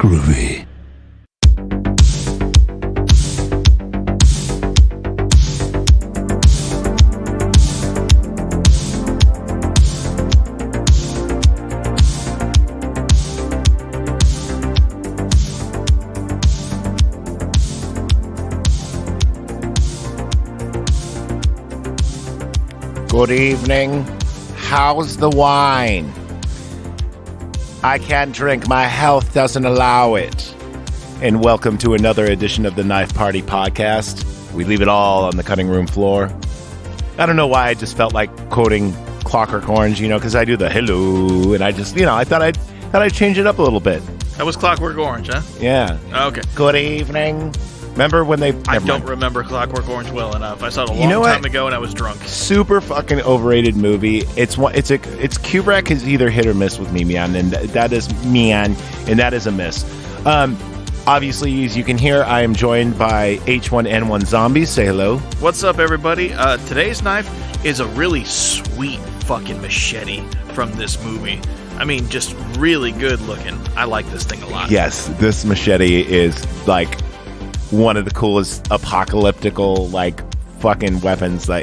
groovy. Good evening. How's the wine? I can't drink. My health doesn't allow it. And welcome to another edition of the Knife Party podcast. We leave it all on the cutting room floor. I don't know why I just felt like quoting Clockwork Orange, because I do the hello, and I just, I thought I'd change it up a little bit. That was Clockwork Orange, huh? Yeah. Okay. Good evening. Remember when they... I don't remember Clockwork Orange well enough. I saw it a long time ago and I was drunk. Super fucking overrated movie. It's Kubrick is either hit or miss with me, man, and that is a miss. Obviously, as you can hear, I am joined by H1N1 Zombies. Say hello. What's up, everybody? Today's knife is a really sweet fucking machete from this movie. I mean, just really good looking. I like this thing a lot. Yes, this machete is like one of the coolest apocalyptical fucking weapons. So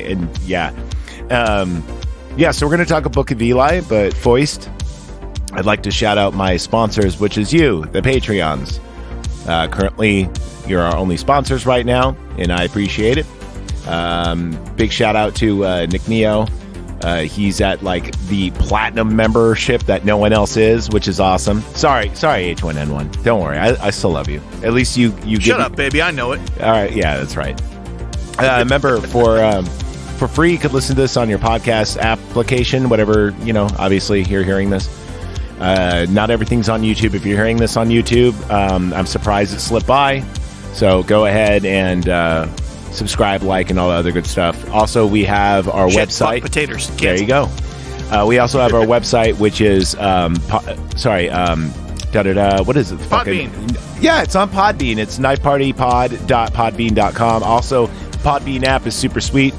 we're gonna talk a Book of Eli, but first I'd like to shout out my sponsors, which is you, the Patreons. Currently you're our only sponsors right now, and I appreciate it. Big shout out to Nick Neo. He's at the platinum membership that no one else is, which is awesome. Sorry, H1N1. Don't worry, I still love you. At least you shut up, baby. I know it. All right, yeah, that's right. Remember, for free, you could listen to this on your podcast application, whatever. Obviously, you're hearing this. Not everything's on YouTube. If you're hearing this on YouTube, I'm surprised it slipped by. So go ahead and subscribe, like, and all the other good stuff. Also, we have our website. Fuck potatoes. Cancel. There you go. We also have our website, which is what is it? Podbean. Yeah, it's on Podbean. It's knifepartypod.podbean.com. Also, Podbean app is super sweet.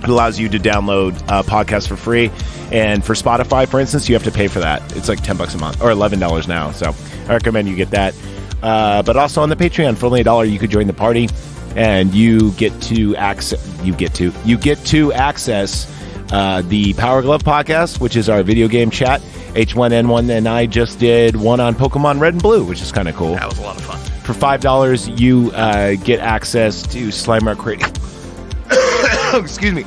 It allows you to download podcasts for free. And for Spotify, for instance, you have to pay for that. It's like $10 a month or $11 now. So I recommend you get that. But also on the Patreon, for only $1, you could join the party. And you get to access the Power Glove podcast, which is our video game chat. H1N1 and I just did one on Pokemon Red and Blue, which is kind of cool. That was a lot of fun. For $5, you get access to Slimer Radio. Excuse me.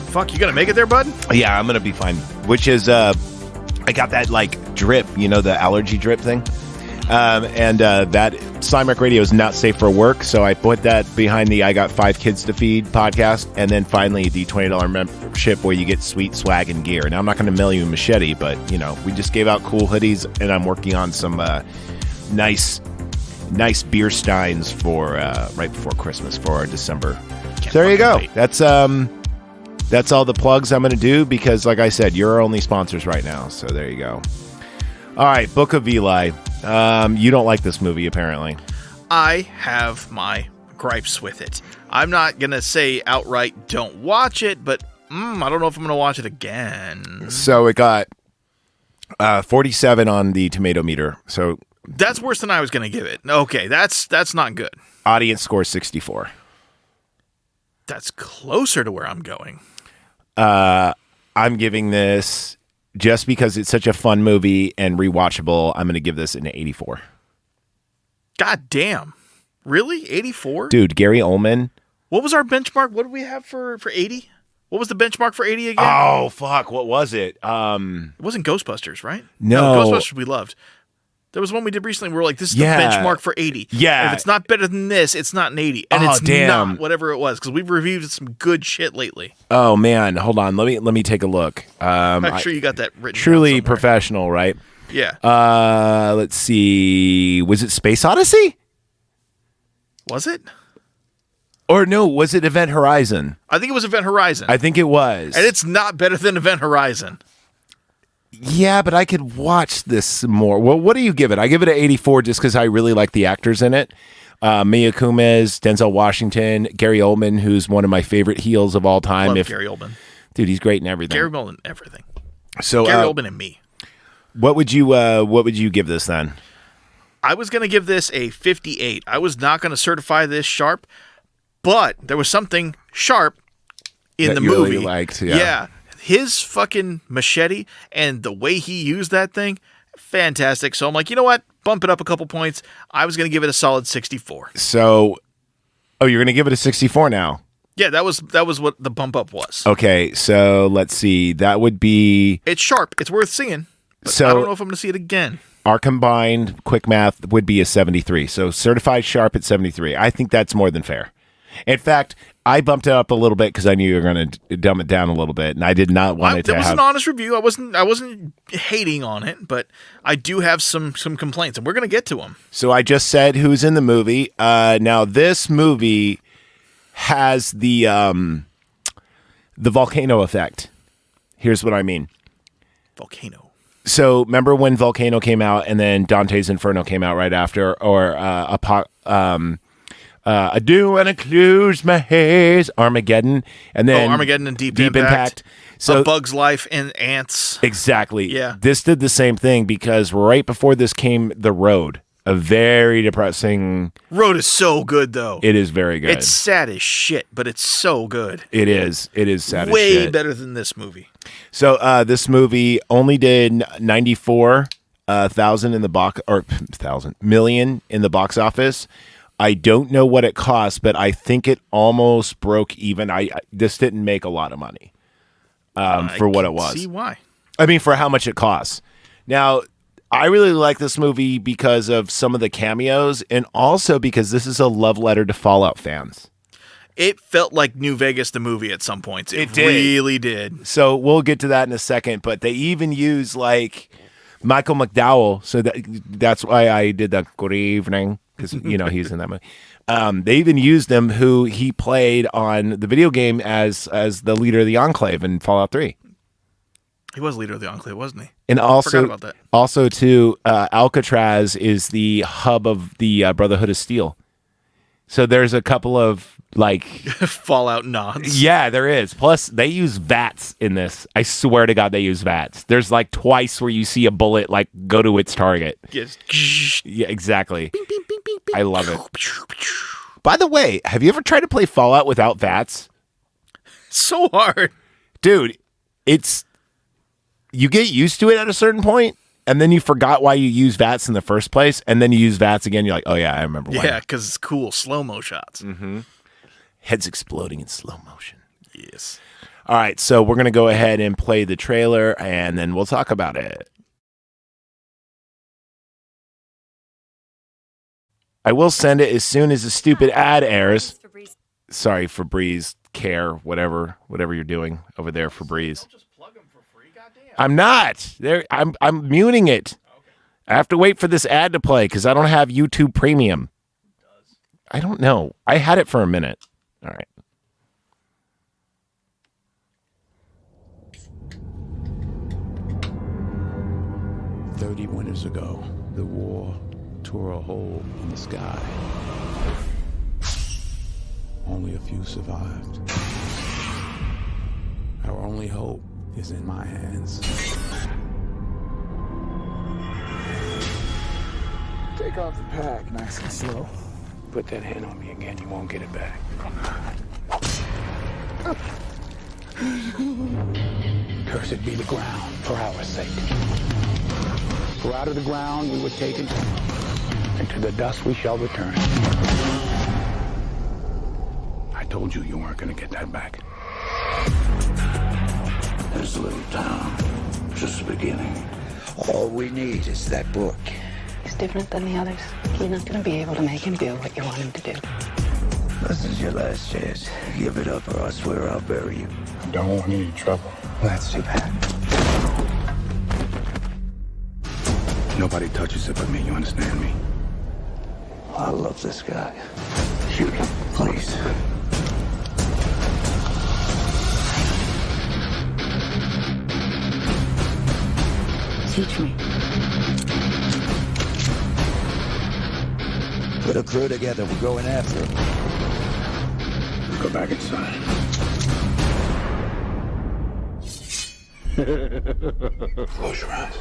Fuck, you gonna make it there, bud? Yeah, I'm gonna be fine. Which is, I got that drip, the allergy drip thing. And that Slimer Radio is not safe for work, so I put that behind the I Got 5 Kids to Feed podcast, and then finally the $20 membership where you get sweet swag and gear. Now, I'm not going to mail you a machete, but, we just gave out cool hoodies, and I'm working on some nice beer steins for right before Christmas for our December. So there you go. Wait. That's all the plugs I'm going to do because, like I said, you're our only sponsors right now, so there you go. All right, Book of Eli. You don't like this movie, apparently. I have my gripes with it. I'm not going to say outright don't watch it, but I don't know if I'm going to watch it again. So it got 47 on the tomato meter. So that's worse than I was going to give it. Okay, that's not good. Audience score 64. That's closer to where I'm going. I'm giving this... Just because it's such a fun movie and rewatchable, I'm going to give this an 84. God damn. Really? 84? Dude, Gary Oldman. What was our benchmark? What did we have for 80? What was the benchmark for 80 again? Oh, fuck. What was it? It wasn't Ghostbusters, right? No. Ghostbusters we loved. There was one we did recently where we're like, this is the benchmark for 80. Yeah. And if it's not better than this, it's not an 80. And it's not whatever it was, because we've reviewed some good shit lately. Oh, man. Hold on. Let me take a look. I'm sure you got that written Truly professional, right? Yeah. Let's see. Was it Space Odyssey? Was it? Or no, was it Event Horizon? I think it was Event Horizon. I think it was. And it's not better than Event Horizon. Yeah, but I could watch this more. Well, what do you give it? I give it an 84 just because I really like the actors in it. Mia Kunis, Denzel Washington, Gary Oldman, who's one of my favorite heels of all time. Love Gary Oldman. Dude, he's great in everything. Gary Oldman, everything. So Gary Oldman and me. What would you give this then? I was going to give this a 58. I was not going to certify this sharp, but there was something sharp in the movie. Really liked, yeah. His fucking machete and the way he used that thing, fantastic. So I'm like, you know what? Bump it up a couple points. I was going to give it a solid 64. So, you're going to give it a 64 now? Yeah, that was what the bump up was. Okay, so let's see. That would be... It's sharp. It's worth seeing. But So I don't know if I'm going to see it again. Our combined quick math would be a 73. So certified sharp at 73. I think that's more than fair. In fact, I bumped it up a little bit because I knew you were going to dumb it down a little bit, and I did not want it to That was have... an honest review. I wasn't hating on it, but I do have some complaints, and we're going to get to them. So I just said who's in the movie. Now, this movie has the volcano effect. Here's what I mean. Volcano. So remember when Volcano came out and then Dante's Inferno came out right after, or I do want to close my haze, Armageddon, and then Armageddon and Deep Impact. So A Bug's Life and Ants. Exactly. Yeah. This did the same thing because right before this came The Road, a very depressing... Road is so good, though. It is very good. It's sad as shit, but it's so good. It is. It is sad as Way shit. better than this movie. So this movie only did 94,000 in the box, or million in the box office. I don't know what it cost, but I think it almost broke even. This didn't make a lot of money for what it was. See why? I mean, for how much it costs. Now, I really like this movie because of some of the cameos, and also because this is a love letter to Fallout fans. It felt like New Vegas, the movie, at some points. It did. Really did. So we'll get to that in a second, but they even use like Michael McDowell. So that's why I did the good evening, because he's in that movie. They even used him, who he played on the video game as the leader of the Enclave in Fallout 3. He was leader of the Enclave, wasn't he? And also, forgot about that. Also too, Alcatraz is the hub of the Brotherhood of Steel. So there's a couple of like Fallout nods. Yeah, there is. Plus, they use VATS in this. I swear to God, they use VATS. There's like twice where you see a bullet like go to its target. Yes. Yeah, exactly. Bing, bing, bing, bing, bing. I love it. By the way, have you ever tried to play Fallout without VATS? So hard, dude. You get used to it at a certain point, and then you forgot why you use VATS in the first place, and then you use VATS again. You're like, oh yeah, I remember why. Yeah, because it's cool. Slow-mo shots. Mm-hmm. Heads exploding in slow motion. Yes. All right, so we're going to go ahead and play the trailer, and then we'll talk about it. I will send it as soon as the stupid ad airs. Sorry, Febreze, Care, whatever you're doing over there, Febreze. I'm not. I'm muting it. Okay. I have to wait for this ad to play because I don't have YouTube Premium. I don't know. I had it for a minute. All right. "30 winters ago, the war tore a hole in the sky. Only a few survived. Our only hope is in my hands. Take off the pack, nice and slow. Put that hand on me again, you won't get it back. Cursed be the ground for our sake. For out of the ground we were taken, and to the dust we shall return. I told you you weren't gonna get that back. This little town, just the beginning. All we need is that book. He's different than the others. You're not going to be able to make him do what you want him to do. This is your last chance. Give it up or I swear I'll bury you. I don't want any trouble. That's too bad. Nobody touches it but me, you understand me? I love this guy. Shoot him, please. Teach me. Put a crew together. We're going after him. Go back inside. Close your eyes.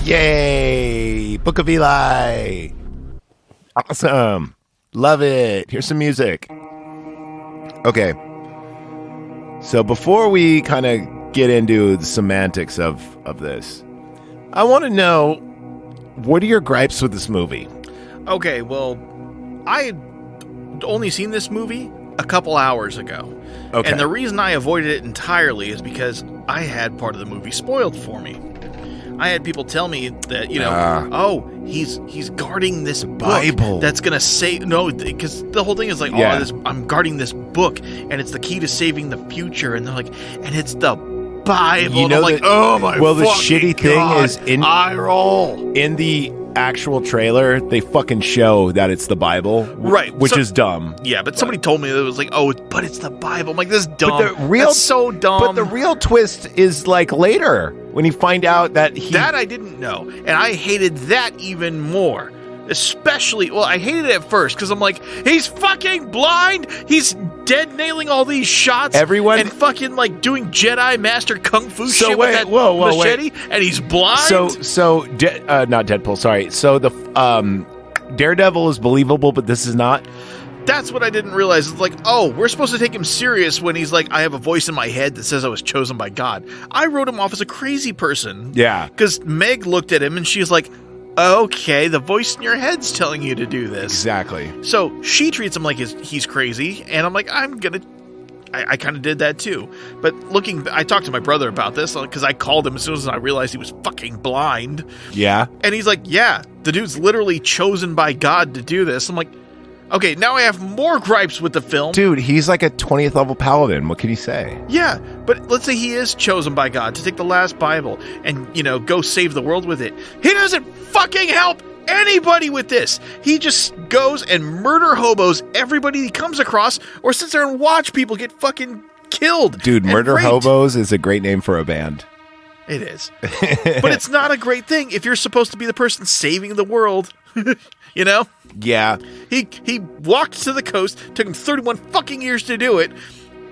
Yay! Book of Eli. Awesome. Love it. Here's some music. Okay. So before we kind of get into the semantics of this, I want to know, what are your gripes with this movie? Okay, well, I had only seen this movie a couple hours ago. Okay. And the reason I avoided it entirely is because I had part of the movie spoiled for me. I had people tell me that, he's guarding this Bible book that's going to save... No, because the whole thing is like, I'm guarding this book, and it's the key to saving the future. And they're like, and it's the Bible. You know, and I'm like, oh my well, the fucking shitty thing God, is in eye roll. In the actual trailer, they fucking show that it's the Bible, right? Which is dumb. Yeah, but somebody told me that it was like, but it's the Bible. I'm like, this is dumb. That's so dumb. But the real twist is like later when you find out that that I didn't know, and I hated that even more. Especially, I hated it at first because I'm like, he's fucking blind. He's dead nailing all these shots. Everyone and fucking like doing Jedi Master Kung Fu shit wait, with that whoa, machete, and he's blind. Not Deadpool. Sorry. So the Daredevil is believable, but this is not. That's what I didn't realize. It's like, we're supposed to take him serious when he's like, I have a voice in my head that says I was chosen by God. I wrote him off as a crazy person. Yeah. Because Meg looked at him and she's like, okay, the voice in your head's telling you to do this. Exactly. So she treats him like he's crazy, and I'm like, I kind of did that too. But I talked to my brother about this because I called him as soon as I realized he was fucking blind. Yeah. And he's like, yeah, the dude's literally chosen by God to do this. I'm like, okay, now I have more gripes with the film. Dude, he's like a 20th level paladin. What can you say? Yeah, but let's say he is chosen by God to take the last Bible and, go save the world with it. He doesn't fucking help anybody with this. He just goes and murder hobos everybody he comes across, or sits there and watch people get fucking killed. Dude, Murder raped. Hobos is a great name for a band. It is. But it's not a great thing if you're supposed to be the person saving the world. Yeah. He walked to the coast, took him 31 fucking years to do it,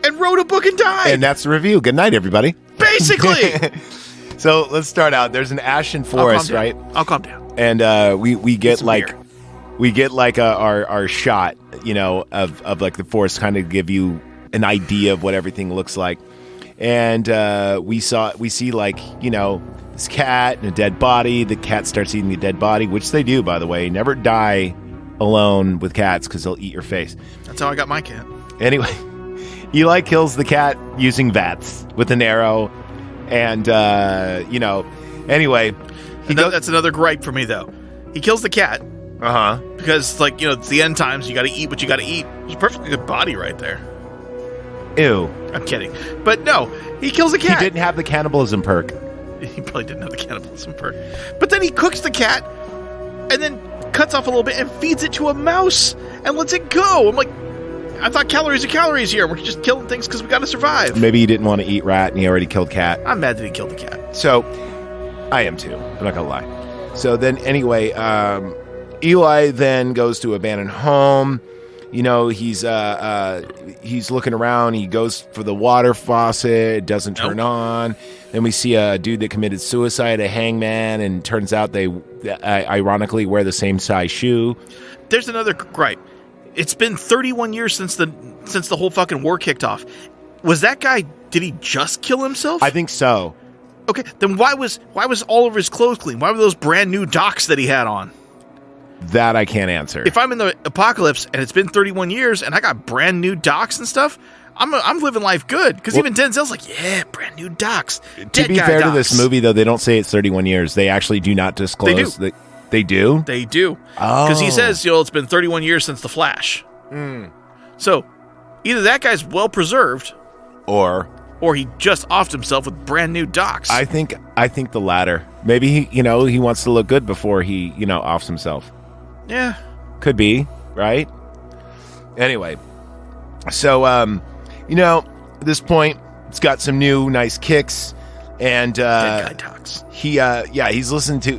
and wrote a book and died. And that's the review. Good night, everybody. Basically. So let's start out. There's an ashen forest, right? I'll calm down. And we get like beer. we get like our shot, of like the forest, kind of give you an idea of what everything looks like. And we see like, this cat and a dead body. The cat starts eating the dead body, which they do, by the way. Never die alone with cats because they'll eat your face. That's how I got my cat. Anyway, Eli kills the cat using vats with an arrow. And, anyway. That's another gripe for me, though. He kills the cat. Uh-huh. Because, it's the end times. You got to eat what you got to eat. There's a perfectly good body right there. Ew. I'm kidding. But no, he kills the cat. He didn't have the cannibalism perk. He probably didn't have the cannibalism perk. But then he cooks the cat and then cuts off a little bit and feeds it to a mouse and lets it go. I'm like, I thought calories are calories here. We're just killing things because we got to survive. Maybe he didn't want to eat rat and he already killed cat. I'm mad that he killed the cat. So, I am too. I'm not going to lie. So then anyway, Eli then goes to abandoned home. He's looking around. He goes for the water faucet. It doesn't turn on. Then we see a dude that committed suicide, a hangman, and turns out they ironically wear the same size shoe. There's another gripe. It's been 31 years since the whole fucking war kicked off. Was that guy? Did he just kill himself? I think so. Okay, then why was all of his clothes clean? Why were those brand new docks that he had on? That I can't answer. If I'm in the apocalypse and it's been 31 years and I got brand new docks and stuff, I'm living life good. Because even Denzel's like, yeah, brand new docks. To be fair to this movie, though, they don't say it's 31 years. They actually do not disclose. They do? They do. Oh. Because he says, it's been 31 years since The Flash. So either that guy's well preserved, or he just offed himself with brand new docks. I think the latter. Maybe he wants to look good before he offs himself. Yeah. Could be, right? Anyway, so at this point, it's got some new nice kicks, and Dead guy talks. He's listening to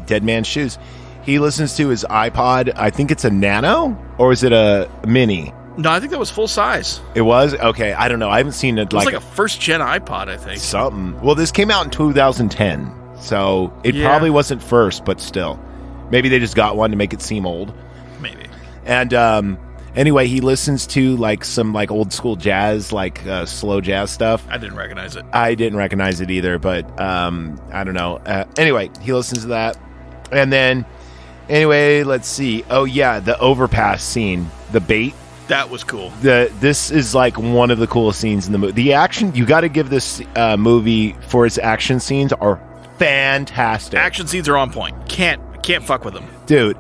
Dead Man's Shoes. He listens to his iPod. I think it's a Nano, or is it a Mini? No, I think that was full size. It was? Okay, I don't know. I haven't seen it. It was like a first gen iPod, I think. Something. Well, this came out in 2010, so it probably wasn't first, but still. Maybe they just got one to make it seem old. Maybe. And anyway, he listens to like some like old school jazz, like slow jazz stuff. I didn't recognize it. I didn't recognize it either, but I don't know. Anyway, he listens to that. And then, anyway, let's see. Oh, yeah, the overpass scene, the bait. That was cool. This is like one of the coolest scenes in the movie. The action, you got to give this movie for its action scenes are fantastic. Action scenes are on point. Can't fuck with them. Dude.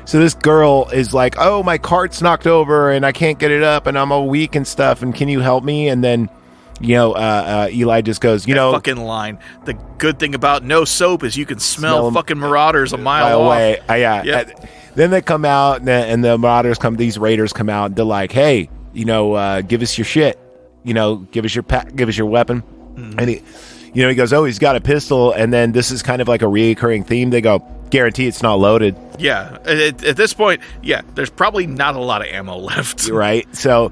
So this girl is like, oh, my cart's knocked over and I can't get it up and I'm all weak and stuff. And can you help me? And then, Eli just goes, fucking line. The good thing about no soap is you can smell fucking marauders a mile away. off. Yep. Then they come out and the marauders these raiders come out and they're like, hey, give us your shit. Give us your weapon. Mm-hmm. And he goes, oh, he's got a pistol. And then this is kind of like a reoccurring theme. They go, guarantee it's not loaded. Yeah. At this point, there's probably not a lot of ammo left. Right. So,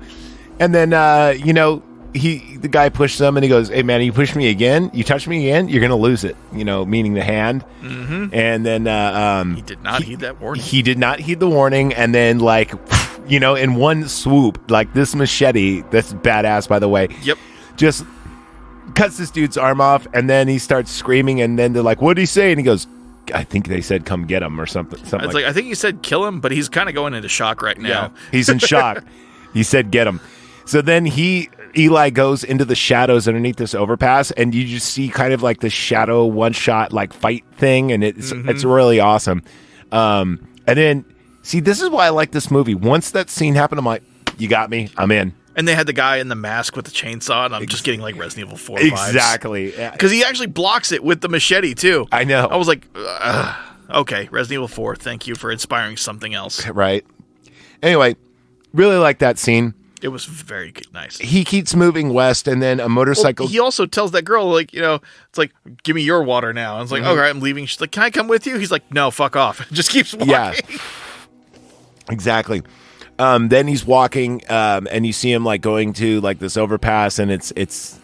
and then, the guy pushed them and he goes, hey, man, you push me again? You touch me again? You're going to lose it, meaning the hand. Mm-hmm. And then he did not heed that warning. He did not heed the warning. And then, in one swoop, like this machete, that's badass, by the way. Yep. Just cuts this dude's arm off. And then he starts screaming. And then they're like, what did he say? And he goes, I think they said come get him or something. I think he said kill him, but he's kind of going into shock right now. Yeah, he's in shock. He said get him. So then Eli goes into the shadows underneath this overpass, and you just see kind of like the shadow one-shot like fight thing, and it's really awesome. And then, see, this is why I like this movie. Once that scene happened, I'm like, you got me. I'm in. And they had the guy in the mask with the chainsaw, and I'm just getting like Resident Evil 4 Exactly. Because he actually blocks it with the machete, too. I know. I was like, okay, Resident Evil 4, thank you for inspiring something else. Right. Anyway, really like that scene. It was very nice. He keeps moving west, and then a motorcycle... Well, he also tells that girl, like, it's like, give me your water now. And it's like, all right, I'm leaving. She's like, can I come with you? He's like, no, fuck off. Just keeps walking. Yeah. Exactly. Then he's walking, and you see him like going to like this overpass, and it's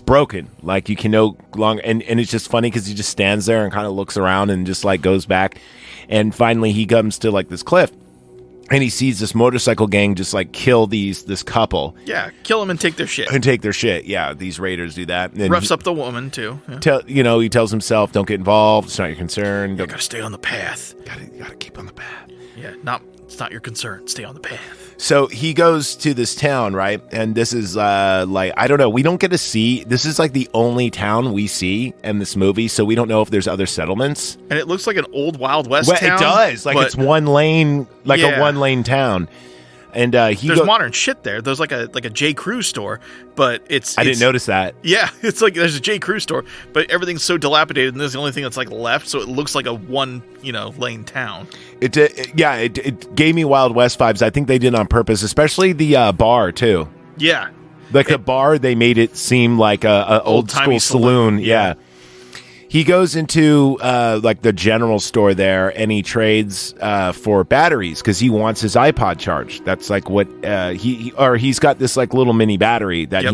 broken. Like you can no longer, and it's just funny because he just stands there and kind of looks around and just like goes back, and finally he comes to like this cliff, and he sees this motorcycle gang just like kill this couple. Yeah, kill them and take their shit. Yeah, these raiders do that. And roughs up the woman too. Yeah. He tells himself, "Don't get involved. It's not your concern. You gotta stay on the path. Gotta keep on the path." Yeah, it's not your concern. Stay on the path. So he goes to this town, right? And this is like, I don't know. We don't get to see. This is like the only town we see in this movie. So we don't know if there's other settlements. And it looks like an old Wild West town. It does. Like it's one lane, like a one lane town. And there's modern shit there. There's like a J. Crew store, but I didn't notice that. Yeah, it's like there's a J. Crew store, but everything's so dilapidated, and this is the only thing that's like left. So it looks like a lane town. It gave me Wild West vibes. I think they did on purpose, especially the bar too. Yeah, like the bar, they made it seem like a old school saloon. Yeah. He goes into like the general store there, and he trades for batteries because he wants his iPod charged. That's like what he's got this like little mini battery that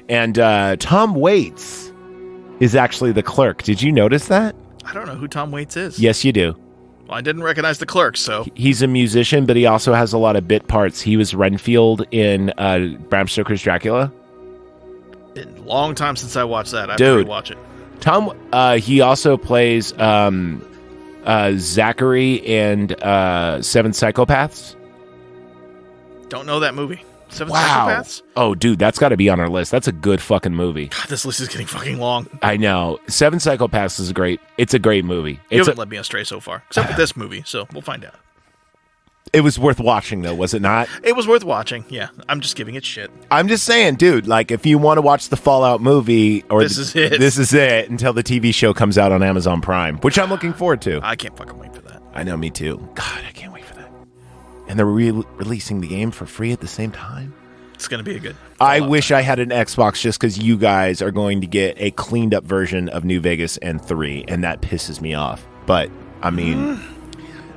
And Tom Waits is actually the clerk. Did you notice that? I don't know who Tom Waits is. Yes, you do. Well, I didn't recognize the clerk, so he's a musician, but he also has a lot of bit parts. He was Renfield in Bram Stoker's Dracula. Been a long time since I watched that. I have to rewatch it. Tom, he also plays Zachary in Seven Psychopaths. Don't know that movie. Seven Psychopaths? Oh, dude, that's got to be on our list. That's a good fucking movie. God, this list is getting fucking long. I know. Seven Psychopaths is it's a great movie. You haven't led me astray so far, except with this movie, so we'll find out. It was worth watching, though, was it not? It was worth watching, yeah. I'm just giving it shit. I'm just saying, dude, like, if you want to watch the Fallout movie, or this is it. This is it until the TV show comes out on Amazon Prime, which I'm looking forward to. I can't fucking wait for that. I know, me too. God, I can't wait for that. and they're releasing the game for free at the same time. It's going to be a good. I wish I had an Xbox just because you guys are going to get a cleaned up version of New Vegas and 3, and that pisses me off. But, I mean,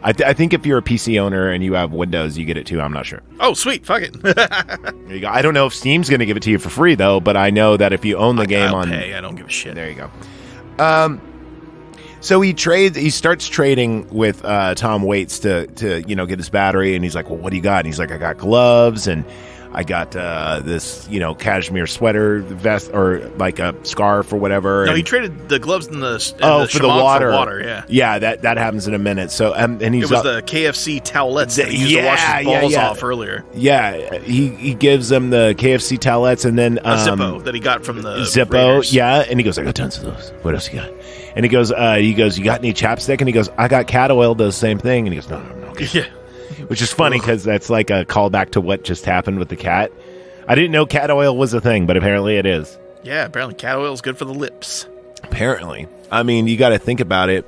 I think if you're a PC owner and you have Windows, you get it too. I'm not sure. Oh, sweet. Fuck it. There you go. I don't know if Steam's going to give it to you for free, though, but I know that if you own the game I'll pay. I don't give a shit. There you go. So he starts trading with Tom Waits to get his battery, and he's like, well, what do you got? And he's like, I got gloves, and I got this, cashmere sweater vest, or like a scarf or whatever. No, he traded the gloves and the for the water. For water, yeah. Yeah, that happens in a minute. So and he's it was the KFC towelettes that he used to wash his balls off earlier. Yeah, he gives them the KFC towelettes, and then a Zippo that he got from the Zippo. Raiders. Yeah, and he goes, I got tons of those. What else you got? And he goes, you got any chapstick? And he goes, I got cat oil, does the same thing. And he goes, no. Okay. Yeah. Which is funny because that's like a callback to what just happened with the cat. I didn't know cat oil was a thing, but apparently it is. Yeah, apparently cat oil is good for the lips. Apparently. I mean, you got to think about it.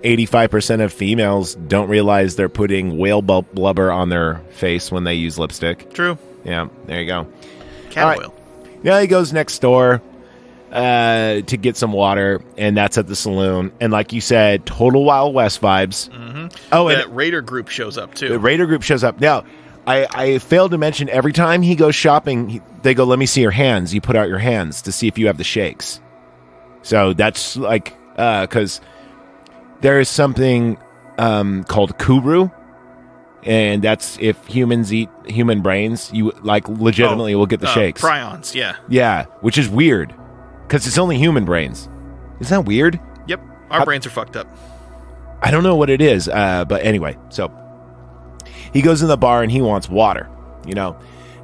85% of females don't realize they're putting whale blubber on their face when they use lipstick. True. Yeah, there you go. Cat oil. Yeah, he goes next door to get some water, and that's at the saloon. And like you said, total Wild West vibes. Mm-hmm. Oh, that and Raider group shows up, too. the Raider group shows up. Now, I failed to mention, every time he goes shopping, they go, let me see your hands. You put out your hands to see if you have the shakes. So that's like, because there is something called kuru, and that's if humans eat human brains, you like legitimately will get the shakes. Prions, yeah. Yeah, which is weird, because it's only human brains. Isn't that weird? Yep, our brains are fucked up. I don't know what it is, but anyway, so he goes in the bar and he wants water,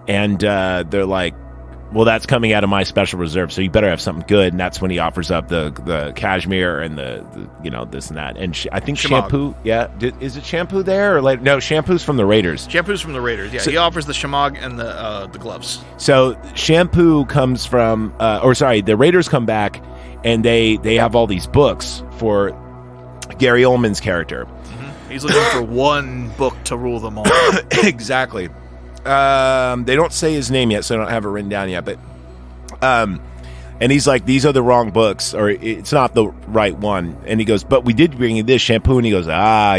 and they're like, well, that's coming out of my special reserve, so you better have something good. And that's when he offers up the cashmere and the this and that. And I think Shemagh. shampoo, yeah. Is it shampoo there? Or like, no, shampoo's from the Raiders. Shampoo's from the Raiders, yeah. So, he offers the Shemagh and the gloves. So shampoo comes from, the Raiders come back, and they have all these books for Gary Oldman's character. Mm-hmm. He's looking for one book to rule them all. Exactly. They don't say his name yet, so I don't have it written down yet. But, and he's like, these are the wrong books, or it's not the right one. And he goes, but we did bring you this shampoo. And he goes,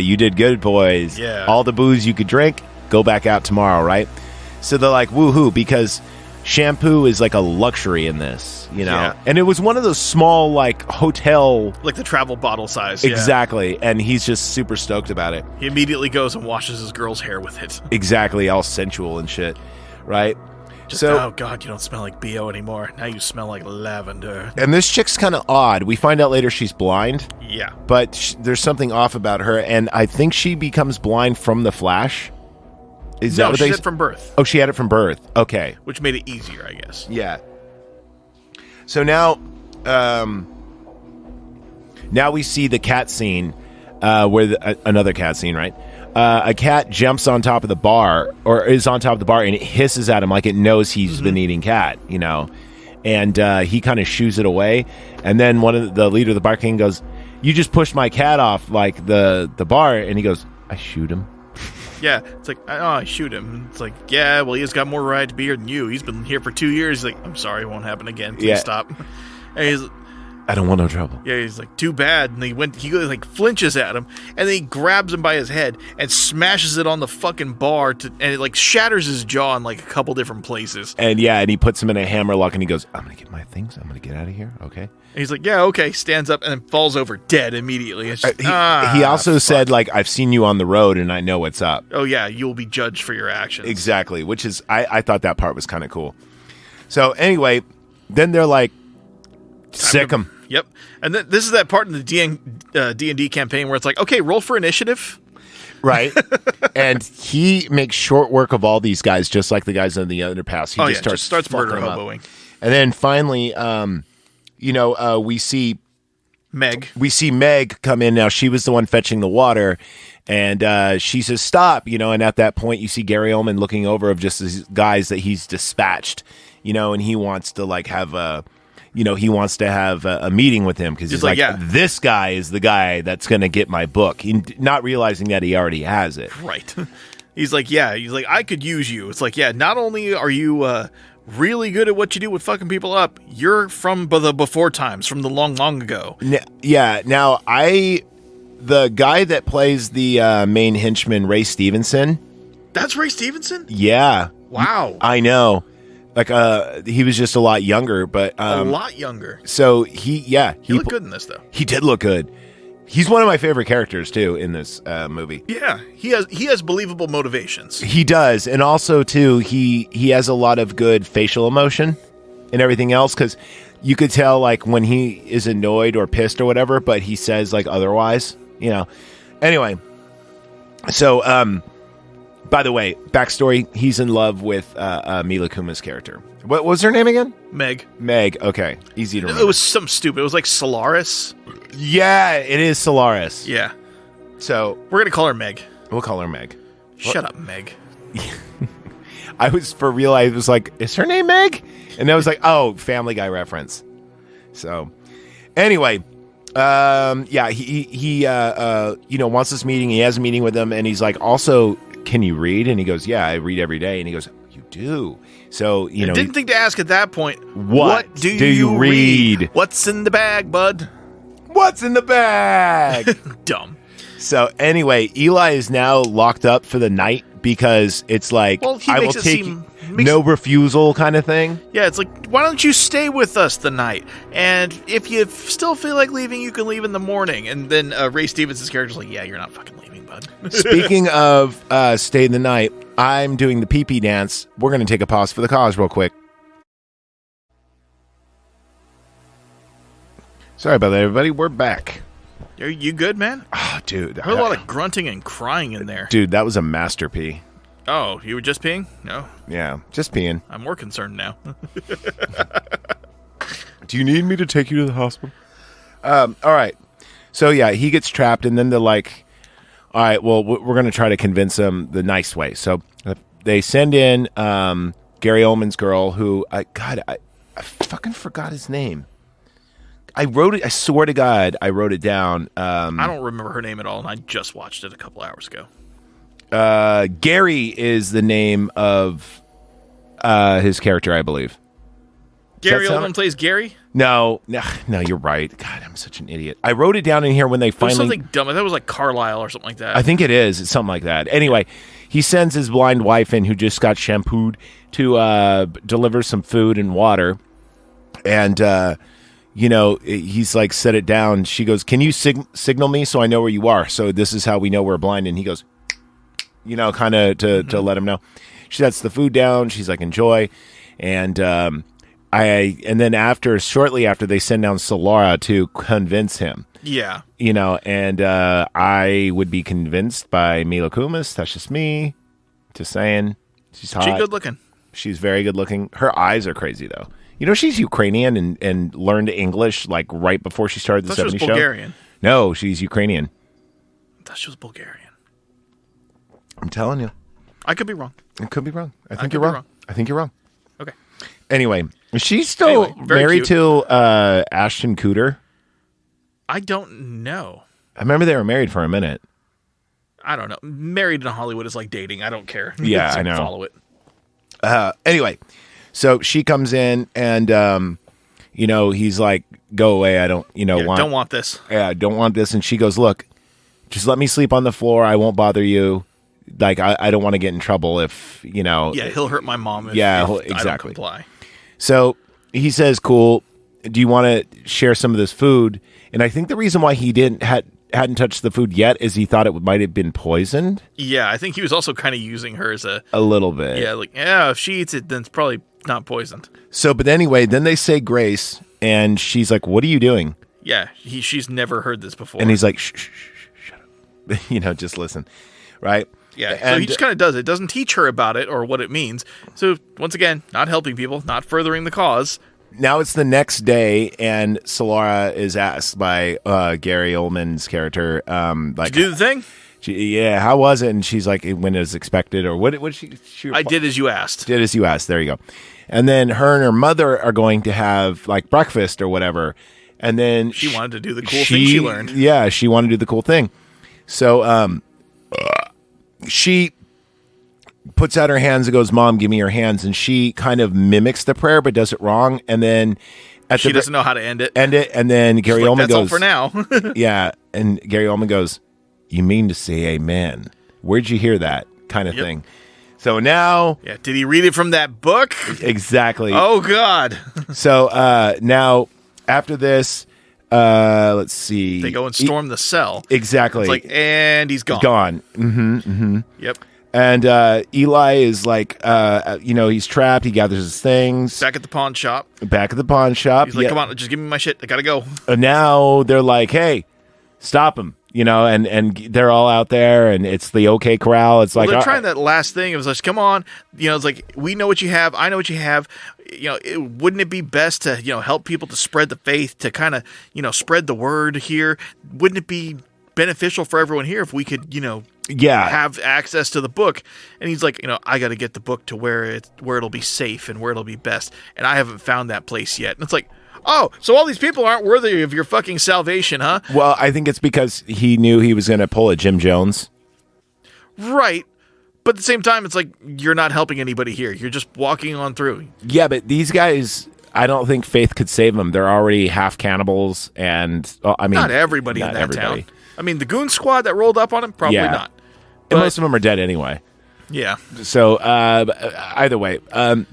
you did good, boys. Yeah. All the booze you could drink, go back out tomorrow, right? So they're like, woohoo, because shampoo is like a luxury in this, Yeah. And it was one of those small, like, hotel. Like the travel bottle size. Yeah. Exactly. And he's just super stoked about it. He immediately goes and washes his girl's hair with it. Exactly. All sensual and shit. Right? Oh, God, you don't smell like BO anymore. Now you smell like lavender. And this chick's kind of odd. We find out later she's blind. Yeah. But there's something off about her. And I think she becomes blind from the Flash. Is that what she had it from birth. Oh, she had it from birth. Okay. Which made it easier, I guess. Yeah. So now we see the cat scene, where another cat scene, right? A cat jumps on top of the bar, or is on top of the bar, and it hisses at him like it knows he's been eating cat, and he kind of shoos it away. And then one of the leader of the bar king goes, "You just pushed my cat off like the bar," and he goes, "I shoot him." Yeah, it's like, I shoot him. It's like, yeah, well, he's got more right to be here than you. He's been here for 2 years. He's like, I'm sorry, it won't happen again. Please stop. And he's, I don't want no trouble. Yeah, he's like, too bad. And he like flinches at him, and then he grabs him by his head and smashes it on the fucking bar, and it like shatters his jaw in like a couple different places. And he puts him in a hammerlock, and he goes, I'm gonna get my things. I'm gonna get out of here. Okay. And he's like, yeah, okay. Stands up and then falls over dead immediately. It's just, he also said, like, I've seen you on the road and I know what's up. Oh yeah, you'll be judged for your actions. Exactly, which is I thought that part was kind of cool. So anyway, then they're like, sick him. Yep. And then this is that part in the D&D campaign where it's like, okay, roll for initiative. Right. And he makes short work of all these guys, just like the guys in the underpass. He just starts murder fucking them up. hoboing. And then finally, we see Meg. We see Meg come in now. She was the one fetching the water, and she says, "Stop!" And at that point, you see Gary Oldman looking over of just these guys that he's dispatched, and he wants to like have a, a meeting with him because he's like, this guy is the guy that's going to get my book, not realizing that he already has it. Right. He's like, I could use you. It's like, yeah, not only are you really good at what you do with fucking people up, you're from the before times, from the long, long ago. Yeah. Now, the guy that plays the main henchman, Ray Stevenson. That's Ray Stevenson? Yeah. Wow. I know. Like, he was just a lot younger, but a lot younger. So he looked good in this, though. He did look good. He's one of my favorite characters too in this movie. Yeah, he has believable motivations. He does, and also too, he has a lot of good facial emotion and everything else, because you could tell like when he is annoyed or pissed or whatever, but he says like otherwise, you know. Anyway, so by the way, backstory: he's in love with Mila Kunis' character. What was her name again? Meg. Okay, easy to remember. It was something stupid. It was like Solaris. Yeah, it is Solaris. Yeah. So we're gonna call her Meg. We'll call her Meg. Shut up, Meg. I was for real. I was like, "Is her name Meg?" And I was like, "Oh, Family Guy reference." So, anyway, yeah, he wants this meeting. He has a meeting with them, and he's like, "Also, can you read?" And he goes, "Yeah, I read every day." And he goes, "You do." So I didn't think to ask at that point. What do you read? What's in the bag, bud? What's in the bag? Dumb. So anyway, Eli is now locked up for the night because it's like, I will take no refusal kind of thing. Yeah, it's like, why don't you stay with us the night? And if you still feel like leaving, you can leave in the morning. And then Ray Stevens' character's like, yeah, you're not fucking leaving, bud. Speaking of stay the night, I'm doing the pee-pee dance. We're going to take a pause for the cause real quick. Sorry about that, everybody. We're back. Are you good, man? Oh, dude. I heard a lot of grunting and crying in there. Dude, that was a master pee. Oh, you were just peeing? No. Yeah, just peeing. I'm more concerned now. Do you need me to take you to the hospital? All right. So, yeah, he gets trapped, and then they're like, all right, well, we're going to try to convince him the nice way. So they send in Gary Oldman's girl, who, I fucking forgot his name. I wrote it. I swear to God, I wrote it down. I don't remember her name at all, and I just watched it a couple hours ago. Gary is the name of his character, I believe. Gary Oldman plays Gary? No, you're right. God, I'm such an idiot. I wrote it down in here when they finally... It was something dumb. I thought it was like Carlisle or something like that. I think it is. It's something like that. Anyway, he sends his blind wife in, who just got shampooed, to deliver some food and water. And... he's like, set it down. She goes, can you signal me so I know where you are? So this is how we know we're blind. And he goes, kind of to let him know. She sets the food down. She's like, enjoy. And then shortly after, they send down Solara to convince him. Yeah. And I would be convinced by Mila Kunis. That's just me. Just saying. She's hot. She's good looking. She's very good looking. Her eyes are crazy, though. She's Ukrainian and learned English like right before she started the 70s show. Bulgarian. No, she's Ukrainian. I thought she was Bulgarian. I'm telling you. I could be wrong. It could be wrong. I think you're wrong. I think you're wrong. Okay. Anyway, is she still married to Ashton Kutcher? I don't know. I remember they were married for a minute. I don't know. Married in Hollywood is like dating. I don't care. Yeah, I know. Follow it. Anyway. So she comes in and, he's like, go away. I don't, don't want this. Yeah, I don't want this. And she goes, look, just let me sleep on the floor. I won't bother you. Like, I don't want to get in trouble if, Yeah, he'll hurt my mom if exactly. I don't comply. So he says, cool. Do you want to share some of this food? And I think the reason why he hadn't touched the food yet is he thought it might have been poisoned. Yeah, I think he was also kind of using her as a little bit. Yeah, if she eats it, then it's probably not poisoned. So, but anyway, then they say grace, and she's like, what are you doing? Yeah, she's never heard this before. And he's like, shh, shut up. Just listen. Right? Yeah, so he just kind of does it. Doesn't teach her about it or what it means. So, once again, not helping people, not furthering the cause. Now it's the next day, and Solara is asked by Gary Oldman's character, did you do the thing? How was it? And she's like, when it was expected, or what did she I did as you asked. Did as you asked. There you go. And then her and her mother are going to have like breakfast or whatever. And then she wanted to do the cool thing she learned. Yeah, she wanted to do the cool thing. So she puts out her hands and goes, "Mom, give me your hands." And she kind of mimics the prayer, but does it wrong. And then she doesn't know how to end it. And then Gary Oldman "That's goes, all for now." yeah. And Gary Oldman goes, "You mean to say amen? Where'd you hear that?" kind of thing. So now... Yeah, did he read it from that book? Exactly. Oh, God. So now, after this, let's see. They go and storm the cell. Exactly. It's like, and he's gone. He's gone. Mm-hmm, mm-hmm. Yep. And Eli is like, he's trapped. He gathers his things. Back at the pawn shop. Back at the pawn shop. He's like, come on, just give me my shit. I gotta go. And now they're like, hey, stop him. And they're all out there, and it's the OK Corral. It's like they're trying that last thing. It was like, come on, it's like, we know what you have. I know what you have. Wouldn't it be best to help people to spread the faith, to kind of spread the word here? Wouldn't it be beneficial for everyone here if we could have access to the book? And he's like, I got to get the book to where it'll be safe and where it'll be best, and I haven't found that place yet. And it's like, oh, so all these people aren't worthy of your fucking salvation, huh? Well, I think it's because he knew he was going to pull a Jim Jones. Right. But at the same time, it's like, you're not helping anybody here. You're just walking on through. Yeah, but these guys, I don't think faith could save them. They're already half cannibals, and not everybody in that town. I mean, the goon squad that rolled up on him, probably not. But most of them are dead anyway. Yeah. So either way,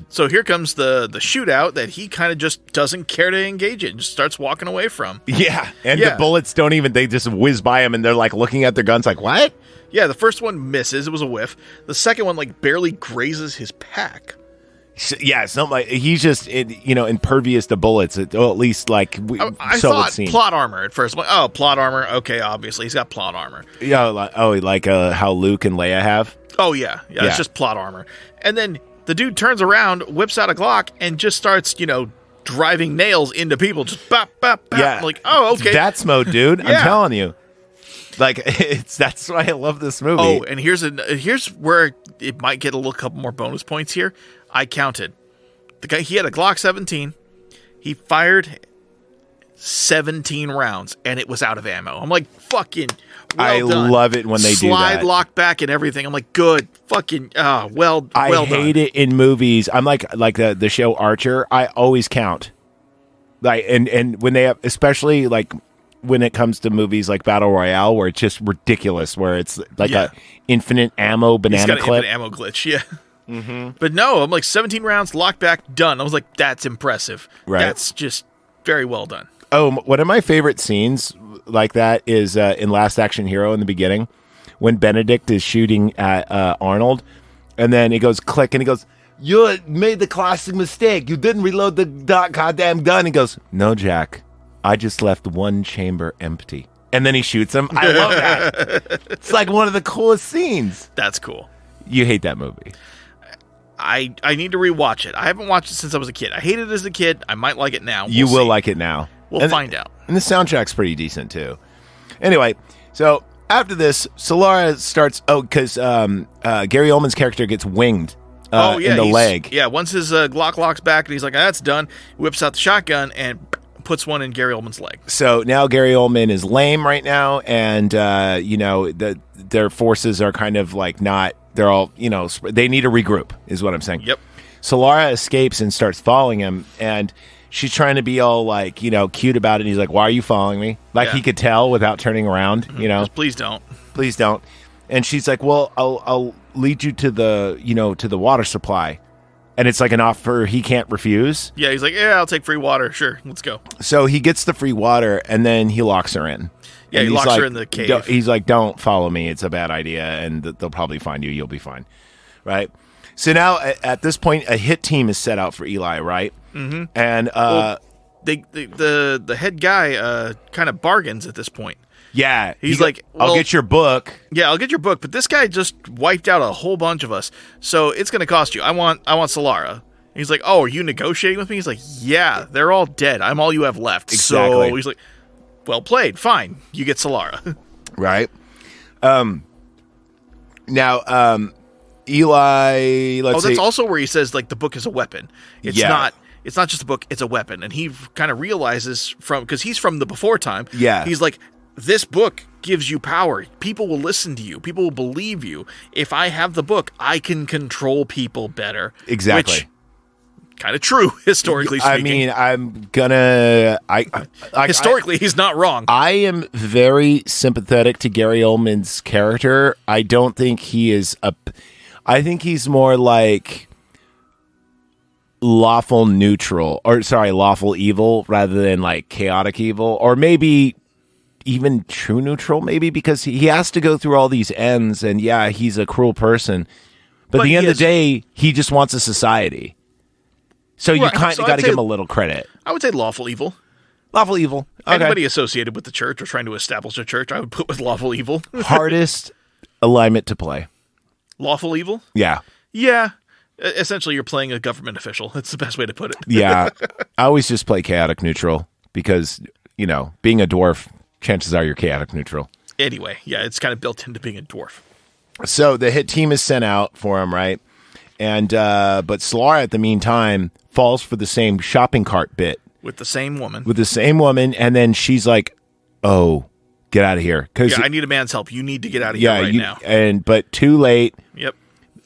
so here comes the shootout that he kind of just doesn't care to engage in, just starts walking away from. Yeah, and the bullets they just whiz by him, and they're like looking at their guns like, what? Yeah, the first one misses. It was a whiff. The second one barely grazes his pack. Yeah, something like he's just impervious to bullets. At least I thought plot armor at first. I'm like, oh, plot armor. Okay, obviously he's got plot armor. Yeah, like how Luke and Leia have. Oh yeah, it's just plot armor. And then the dude turns around, whips out a Glock, and just starts driving nails into people. Just bop bop bop. Yeah, I'm like, oh, okay, that's mode, dude. I'm telling you. That's why I love this movie. Oh, and here's where it might get a couple more bonus points here. I counted. The guy, he had a Glock 17. He fired 17 rounds, and it was out of ammo. I'm like, fucking well done. I love it when they do that. Slide lock back and everything. I'm like, good. Fucking, well done. I hate it in movies. I'm like the show Archer. I always count. And when they have, especially when it comes to movies like Battle Royale, where it's just ridiculous, where it's a infinite ammo banana clip. He's got an infinite ammo glitch, yeah. Mm-hmm. But no, I'm like 17 rounds, lock back, done. I was like, that's impressive. Right. That's just very well done. Oh, one of my favorite scenes like that is in Last Action Hero in the beginning, when Benedict is shooting at Arnold, and then he goes click, and he goes, "You made the classic mistake. You didn't reload the goddamn gun." He goes, "No, Jack. I just left one chamber empty." And then he shoots him. I love that. It's like one of the coolest scenes. That's cool. You hate that movie. I need to rewatch it. I haven't watched it since I was a kid. I hated it as a kid. I might like it now. You will like it now. We'll find out. And the soundtrack's pretty decent, too. Anyway, so after this, Solara starts... Oh, because Gary Oldman's character gets winged in the leg. Yeah, once his Glock locks back and he's like, that's done, he whips out the shotgun and puts one in Gary Oldman's leg. So now Gary Oldman is lame right now, and, their forces are kind of not... They're all, they need to regroup, is what I'm saying. Yep. Solara escapes and starts following him, and she's trying to be all cute about it. And he's like, "Why are you following me?" He could tell without turning around, Just please don't. Please don't. And she's like, "Well, I'll lead you to the, to the water supply." And it's like an offer he can't refuse. Yeah, he's like, "Yeah, I'll take free water. Sure, let's go." So he gets the free water, and then he locks her in. Yeah, he locks her in the cave. He's like, "Don't follow me. It's a bad idea, and they'll probably find you. You'll be fine." Right? So now, at this point, a hit team is set out for Eli, right? Mm-hmm. And the head guy kind of bargains at this point. Yeah. He's like, I'll get your book. Yeah, I'll get your book, but this guy just wiped out a whole bunch of us, so it's going to cost you. I want Solara. He's like, "Oh, are you negotiating with me?" He's like, "Yeah, they're all dead. I'm all you have left." Exactly. So he's like, "Well played. Fine. You get Solara." Right. Now, Eli, that's also where he says the book is a weapon. It's not just a book, it's a weapon. And he kind of realizes because he's from the before time. Yeah. He's like, this book gives you power. People will listen to you. People will believe you. If I have the book, I can control people better. Exactly. Which, kind of true, historically speaking. I mean, I'm gonna. Historically, he's not wrong. I am very sympathetic to Gary Oldman's character. I don't think he is a. I think he's more like lawful evil rather than like chaotic evil, or maybe even true neutral, maybe, because he has to go through all these ends, and yeah, he's a cruel person, but at the end of the day, he just wants a society. So you kind of got to give him a little credit. I would say lawful evil. Lawful evil. Okay. Anybody associated with the church or trying to establish a church, I would put with lawful evil. Hardest alignment to play. Lawful evil? Yeah. Yeah. Essentially, you're playing a government official. That's the best way to put it. Yeah. I always just play chaotic neutral because, being a dwarf, chances are you're chaotic neutral. Anyway, yeah, it's kind of built into being a dwarf. So the hit team is sent out for him, right? And but Solara, at the meantime, falls for the same shopping cart bit. With the same woman. And then she's like, "Oh, get out of here!" Yeah, I need a man's help. You need to get out of here now. But too late. Yep.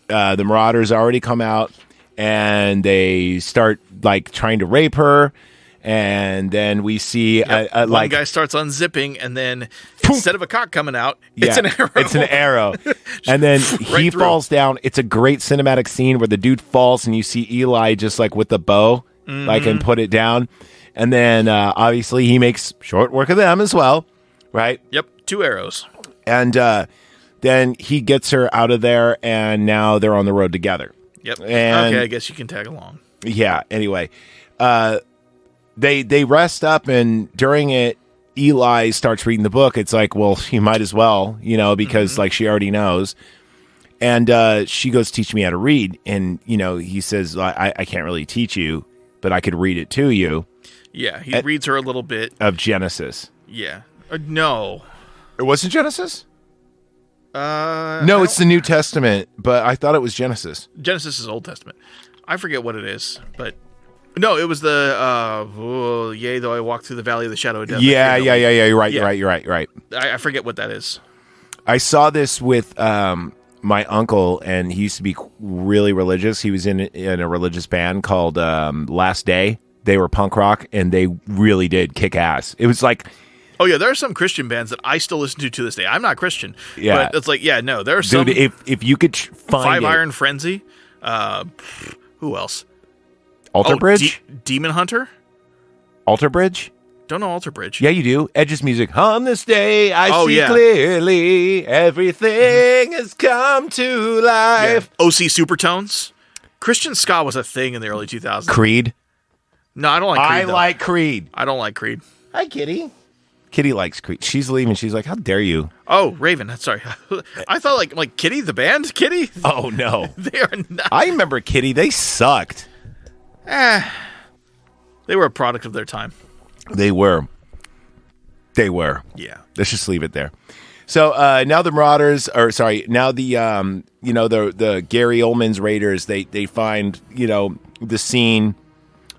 The Marauders already come out, and they start like trying to rape her. And then we see one guy starts unzipping, and then instead of a cock coming out, it's an arrow. It's an arrow. And then he falls down. It's a great cinematic scene where the dude falls, and you see Eli just like with the bow, like, and put it down. And then obviously he makes short work of them as well, right? Yep, 2 arrows. And then he gets her out of there, and now they're on the road together. Yep. And, okay, I guess you can tag along. Yeah. Anyway, They rest up, and during it, Eli starts reading the book. It's like, well, you might as well, because like she already knows. And she goes, "Teach me how to read." And he says, I can't really teach you, but I could read it to you. Yeah, he reads her a little bit of Genesis. Yeah, no, it wasn't Genesis. No, it's the New Testament, but I thought it was Genesis. Genesis is Old Testament. I forget what it is, but. No, it was the yea, though I walk through the valley of the shadow of death. Yeah. You're right. I forget what that is. I saw this with my uncle, and he used to be really religious. He was in a religious band called Last Day. They were punk rock, and they really did kick ass. It was like, oh yeah, there are some Christian bands that I still listen to this day. I'm not Christian, but it's like, yeah, no, there are some. Dude, if you could find Five Iron Frenzy, who else? Alter Bridge? Demon Hunter? Alter Bridge? Don't know Alter Bridge. Yeah, you do. Edge's music. On this day, I see clearly everything has come to life. Yeah. OC Supertones? Christian ska was a thing in the early 2000s. Creed? No, I don't like Creed. I like Creed. I don't like Creed. Hi, Kitty. Kitty likes Creed. She's leaving. She's like, how dare you? Oh, Raven. Sorry. I thought like Kitty, the band? Kitty? Oh, no. They are not. I remember Kitty. They sucked. They were a product of their time. They were. Yeah. Let's just leave it there. So now the Marauders, now the the Gary Oldman's Raiders, they find the scene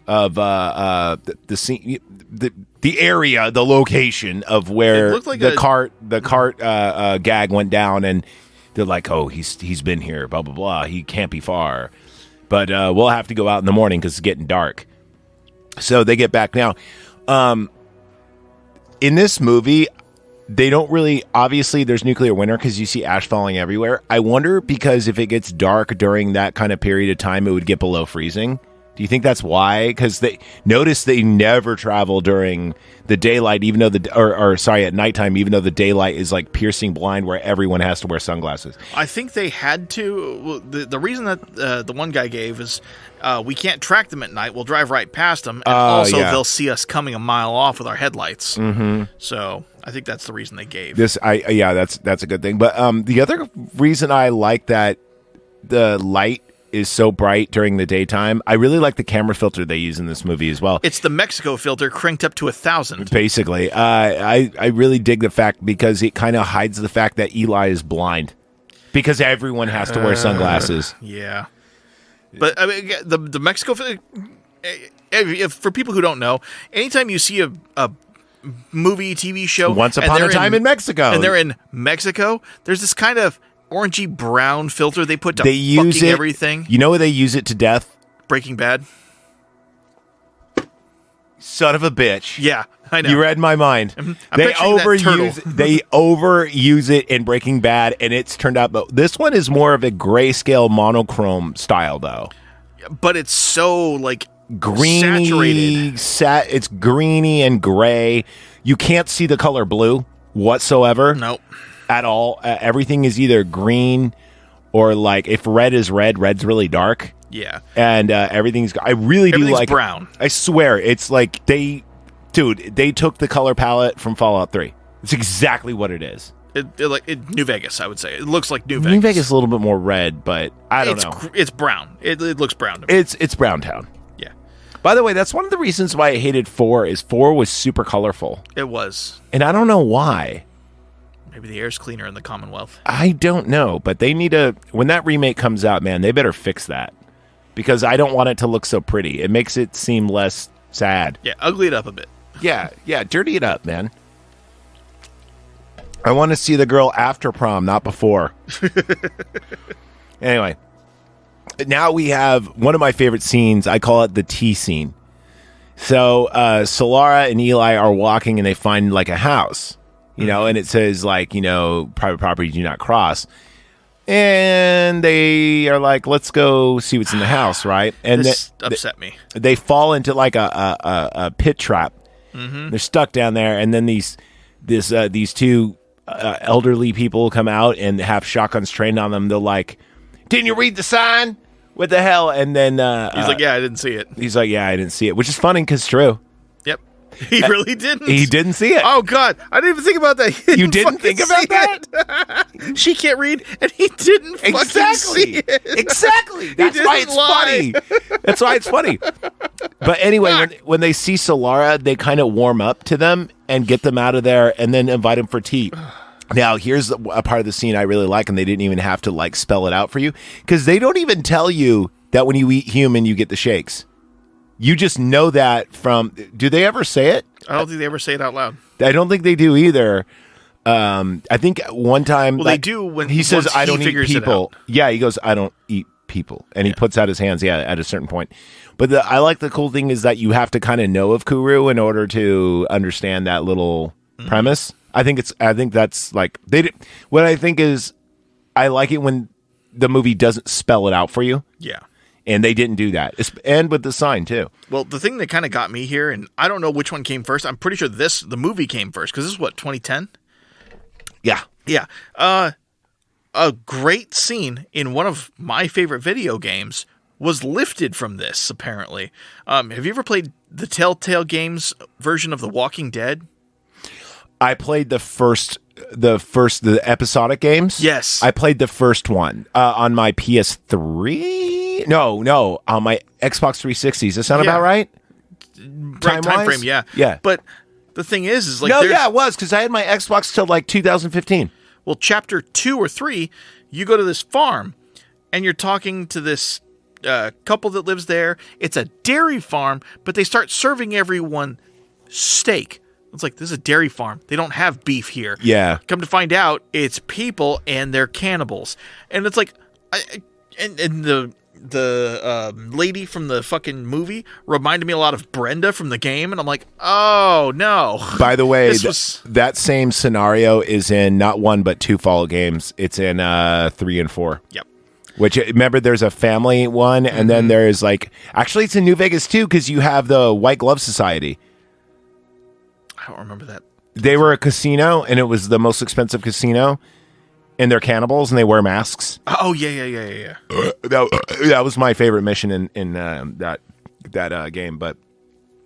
of the scene, the area, the location of where like the cart gag went down, and they're like, oh, he's been here, blah blah blah. He can't be far. But we'll have to go out in the morning because it's getting dark. So they get back now. In this movie, they don't really... Obviously, there's nuclear winter because you see ash falling everywhere. I wonder because if it gets dark during that kind of period of time, it would get below freezing. Do you think that's why? Because they never travel during the daylight, even though at nighttime, even though the daylight is like piercing blind, where everyone has to wear sunglasses. I think they had to. The reason that the one guy gave is we can't track them at night. We'll drive right past them, and they'll see us coming a mile off with our headlights. Mm-hmm. So I think that's the reason they gave this. That's a good thing. But the other reason I like that the light is so bright during the daytime. I really like the camera filter they use in this movie as well. It's the Mexico filter cranked up to 1,000. Basically. I really dig the fact because it kind of hides the fact that Eli is blind. Because everyone has to wear sunglasses. Yeah. But I mean, the Mexico filter, for people who don't know, anytime you see a movie, TV show. Once Upon a Time in Mexico. And they're in Mexico. There's this kind of orangey brown filter they put to use fucking it, everything. You know where they use it to death? Breaking Bad. Son of a bitch. Yeah, I know. You read my mind. I'm They picturing that turtle. overuse it in Breaking Bad, and it's turned out. But this one is more of a grayscale monochrome style, though. But it's so like Greeny, saturated. It's greeny and gray. You can't see the color blue whatsoever. Nope. At all. Everything is either green or like if red is red, red's really dark. Yeah. And everything's. I really do like brown. I swear, it's like they took the color palette from Fallout 3. It's exactly what it is. New Vegas, I would say. It looks like New Vegas. New Vegas is a little bit more red, but I don't know. It's brown. It looks brown to me. It's Brown Town. Yeah. By the way, that's one of the reasons why I hated 4 is 4 was super colorful. It was. And I don't know why. Maybe the air's cleaner in the Commonwealth. I don't know, but they need to, when that remake comes out, man, they better fix that. Because I don't want it to look so pretty. It makes it seem less sad. Yeah, ugly it up a bit. Yeah, dirty it up, man. I want to see the girl after prom, not before. Anyway, now we have one of my favorite scenes. I call it the tea scene. So Solara and Eli are walking and they find like a house, and it says like, private property do not cross. And they are like, let's go see what's in the house, right? And this upset me. They fall into like a pit trap. Mm-hmm. They're stuck down there, and then these two elderly people come out and have shotguns trained on them. They're like, "Didn't you read the sign? What the hell?" And then he's like, "Yeah, I didn't see it." He's like, "Yeah, I didn't see it," which is funny because it's true. Yep. He really didn't. He didn't see it. Oh, God. I didn't even think about that. You didn't think about that? She can't read, and he didn't fucking see it. Exactly. That's why it's funny. That's why it's funny. But anyway, when they see Solara, they kind of warm up to them and get them out of there and then invite them for tea. Now, here's a part of the scene I really like, and they didn't even have to like spell it out for you, because they don't even tell you that when you eat human, you get the shakes. You just know that from... Do they ever say it? I don't think they ever say it out loud. I don't think they do either. I think one time... Well, they do when he says, I don't eat people. It out. Yeah, he goes, I don't eat people. And he puts out his hands, at a certain point. But I like the cool thing is that you have to kind of know of Kuru in order to understand that little premise. I think that's like... What I think is, I like it when the movie doesn't spell it out for you. Yeah. And they didn't do that. And with the sign, too. Well, the thing that kind of got me here, and I don't know which one came first. I'm pretty sure the movie came first, because this is, 2010? Yeah. Yeah. A great scene in one of my favorite video games was lifted from this, apparently. Have you ever played the Telltale Games version of The Walking Dead? I played the episodic games. Yes. I played the first one on my PS3. No, on my Xbox 360. Does that sound about right? Time frame, yeah. Yeah. But the thing is like... it was, because I had my Xbox till like 2015. Well, chapter 2 or 3, you go to this farm, and you're talking to this couple that lives there. It's a dairy farm, but they start serving everyone steak. It's like, this is a dairy farm. They don't have beef here. Yeah. Come to find out, it's people, and they're cannibals. And it's like... And the lady from the fucking movie reminded me a lot of Brenda from the game, and I'm like, oh no. By the way, that same scenario is in not 1 but 2 Fallout games. It's in 3 and 4. Yep. Which, remember, there's a family one, and then there's like, actually it's in New Vegas too, because you have the White Glove Society. I don't remember that. They were a casino, and it was the most expensive casino. And they're cannibals, and they wear masks. Oh, yeah. That was my favorite mission in that game. But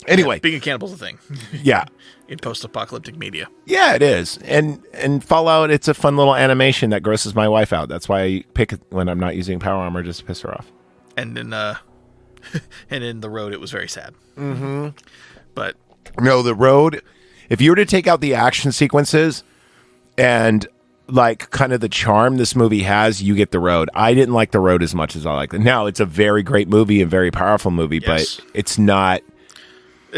anyway, being a cannibal's a thing. Yeah, in post-apocalyptic media. Yeah, it is. And Fallout, it's a fun little animation that grosses my wife out. That's why I pick it when I'm not using power armor, just to piss her off. And in The Road, it was very sad. Mm-hmm. But no, The Road. If you were to take out the action sequences and like kind of the charm this movie has, you get The Road. I didn't like The Road as much as I like it. Now, it's a very great movie and very powerful movie, yes. but it's not...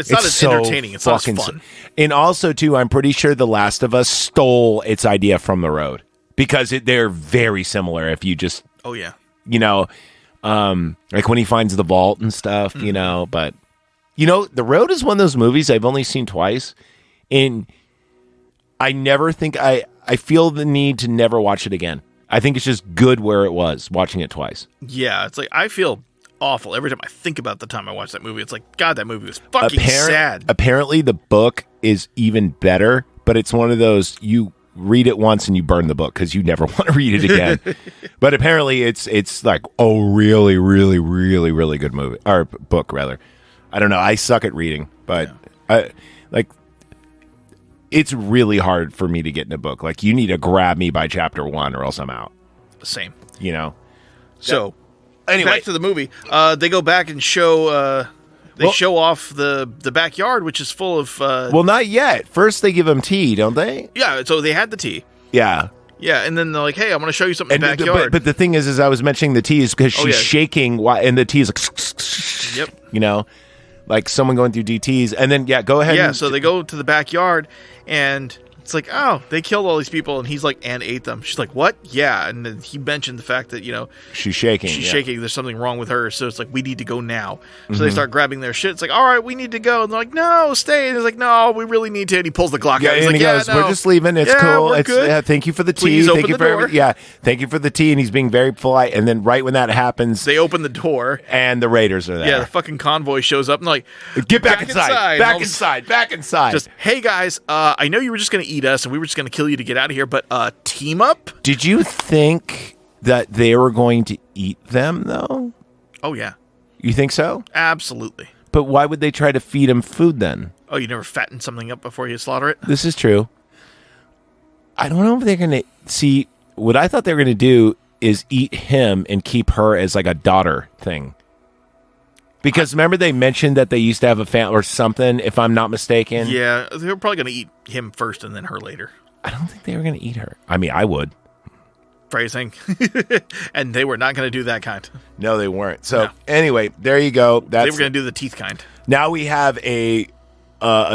It's not as so entertaining. It's not as fucking fun. And also, too, I'm pretty sure The Last of Us stole its idea from The Road because they're very similar. If you just, Oh yeah. like when he finds the vault and stuff, but The Road is one of those movies I've only seen twice, and I never think I feel the need to never watch it again. I think it's just good where it was, watching it twice. Yeah, it's like I feel awful every time I think about the time I watched that movie. It's like, God, that movie was fucking sad. Apparently, the book is even better, but it's one of those you read it once and you burn the book because you never want to read it again. But apparently, it's like really, really, really, really good movie or book rather. I don't know. I suck at reading, but it's really hard for me to get in a book. Like, you need to grab me by chapter 1 or else I'm out. Same. So, anyway, back to the movie. They go back and show show off the backyard, which is full of. Well, not yet. First, they give him tea, don't they? Yeah. So they had the tea. Yeah. Yeah, and then they're like, "Hey, I'm going to show you something in the backyard." But the thing is I was mentioning the tea is because she's shaking, and the tea is like, yep, like someone going through DTs, and then go ahead. Yeah, so they go to the backyard, and it's like, oh, they killed all these people, and he's like, and ate them. She's like, what? Yeah, and then he mentioned the fact that she's shaking. She's shaking. There's something wrong with her, so it's like, we need to go now. So they start grabbing their shit. It's like, all right, we need to go. And they're like, no, stay. And he's like, no, we really need to. And he pulls the Glock out. He's and like, he goes, we're just leaving. It's cool. We're good. Thank you for the tea. Please Thank open you the door. Thank you for the tea. And he's being very polite. And then right when that happens, they open the door, and the Raiders are there. Yeah, the fucking convoy shows up and like, get back inside. Back inside. Just, hey guys, I know you were just going to eat us, and we were just going to kill you to get out of here, but team up? Did you think that they were going to eat them, though? Oh, yeah. You think so? Absolutely. But why would they try to feed him food then? Oh, you never fatten something up before you slaughter it? This is true. I don't know if they're going to... See, what I thought they were going to do is eat him and keep her as like a daughter thing. Because remember they mentioned that they used to have a family or something, if I'm not mistaken? Yeah, they were probably going to eat him first and then her later. I don't think they were going to eat her. I mean, I would. Phrasing. And they were not going to do that kind. No, they weren't. So, Anyway, there you go. They were going to do the teeth kind. Now we have a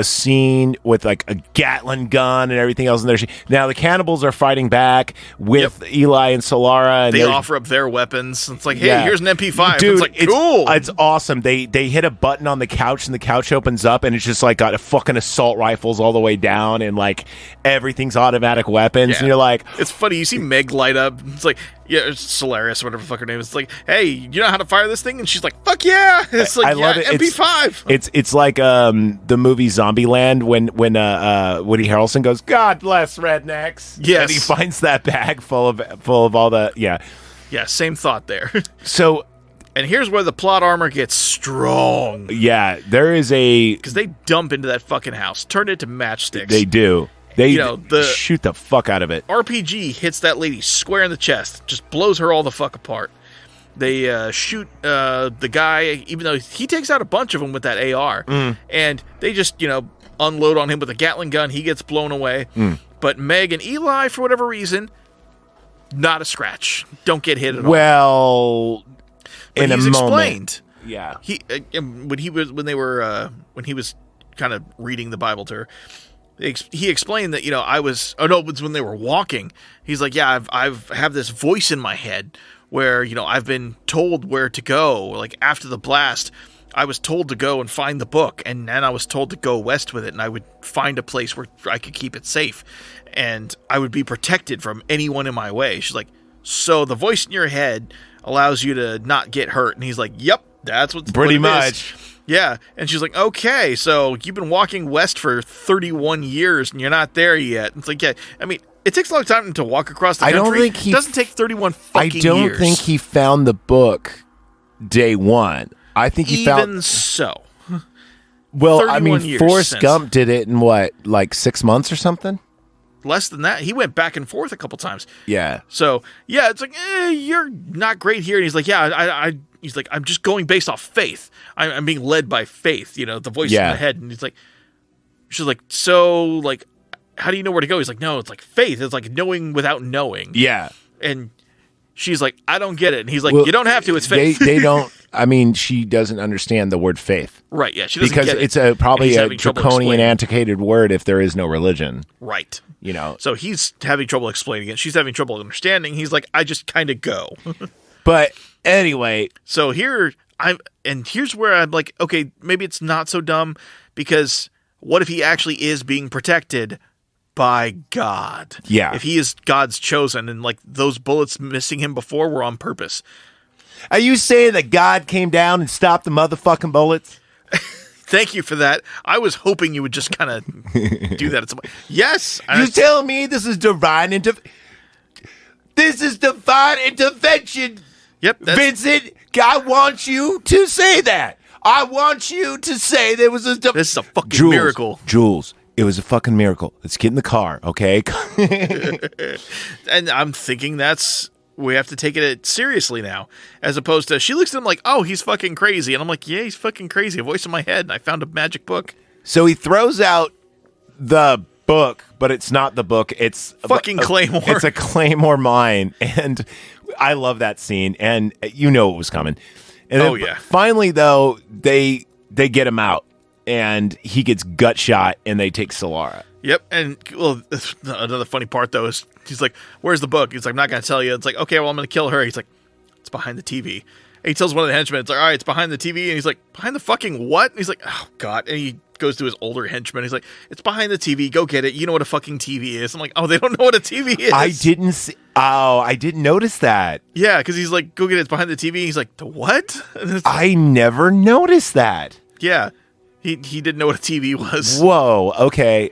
scene with like a Gatling gun and everything else in there. Now the cannibals are fighting back with Eli and Solara. And they offer up their weapons. It's like, hey, here's an MP5. Dude, it's like, cool. It's awesome. They hit a button on the couch and the couch opens up and it's just like got a fucking assault rifles all the way down and like everything's automatic weapons. Yeah. And you're like, it's funny. You see Meg light up. It's like, it's Solaris, whatever the fuck her name is. It's like, hey, you know how to fire this thing? And she's like, fuck yeah. It's like, I love it. MP5. It's like the movie Zombieland when Woody Harrelson goes, God bless rednecks. Yes. And he finds that bag full of all the Yeah, same thought there. So, and here's where the plot armor gets strong. Yeah, there is because they dump into that fucking house, turn it to matchsticks. They do. They shoot the fuck out of it. RPG hits that lady square in the chest, just blows her all the fuck apart. They shoot the guy, even though he takes out a bunch of them with that AR. And they just, unload on him with a Gatling gun. He gets blown away. But Meg and Eli, for whatever reason, not a scratch. Don't get hit at all. Well, in a moment. Explained. Yeah. When he was kind of reading the Bible to her, he explained that, it was when they were walking. He's like, yeah, I've have this voice in my head where, I've been told where to go. Like after the blast, I was told to go and find the book, and then I was told to go west with it, and I would find a place where I could keep it safe, and I would be protected from anyone in my way. She's like, so the voice in your head allows you to not get hurt. And he's like, yep, that's what's pretty much. Yeah. And she's like, okay, so you've been walking west for 31 years and you're not there yet. It's like, yeah, I mean, it takes a long time to walk across the country. It doesn't take 31 fucking years. I don't think he found the book day one. I think he found... Even so. Well, I mean, Forrest Gump did it in what, like 6 months or something? Less than that. He went back and forth a couple times. Yeah. So, yeah, it's like, you're not great here. And he's like, yeah, he's like, I'm just going based off faith. I'm being led by faith, the voice in my head. And he's like, she's like, so, like, how do you know where to go? He's like, no, it's like faith. It's like knowing without knowing. Yeah. And She's like, I don't get it. And he's like, Well, you don't have to. It's faith. They don't. I mean, she doesn't understand the word faith. Right, yeah. She doesn't because get it. it's probably a trouble draconian, explaining. antiquated word if there is no religion. Right. You know. So he's having trouble explaining it. She's having trouble understanding. He's like, I just kind of go. But anyway. So here's where I'm like, okay, maybe it's not so dumb, because what if he actually is being protected by God? Yeah. If he is God's chosen, and like those bullets missing him before were on purpose. Are you saying that God came down and stopped the motherfucking bullets? Thank you for that. I was hoping you would just kind of do that at some point. Yes. You telling me this is divine intervention? Yep. Vincent, God wants you to say that. I want you to say there was a... This is a fucking miracle. Jules, it was a fucking miracle. Let's get in the car, okay? And I'm thinking we have to take it seriously now, as opposed to, she looks at him like, oh, he's fucking crazy. And I'm like, yeah, he's fucking crazy. A voice in my head, and I found a magic book. So he throws out the book, but it's not the book. It's fucking Claymore. It's a Claymore mine. And I love that scene. And you know it was coming. And then yeah. Finally, though, they get him out. And he gets gut shot, and they take Solara. Yep. And well, another funny part, though, is he's like, where's the book? He's like, I'm not going to tell you. It's like, okay, well, I'm going to kill her. He's like, it's behind the TV. And he tells one of the henchmen, it's like, all right, it's behind the TV. And he's like, behind the fucking what? And he's like, oh, God. And he goes to his older henchman. He's like, it's behind the TV. Go get it. You know what a fucking TV is. I'm like, oh, they don't know what a TV is. I didn't notice that. Yeah, because he's like, go get it. It's behind the TV. He's like, the what? I never noticed that. Yeah. He didn't know what a TV was. Whoa. Okay.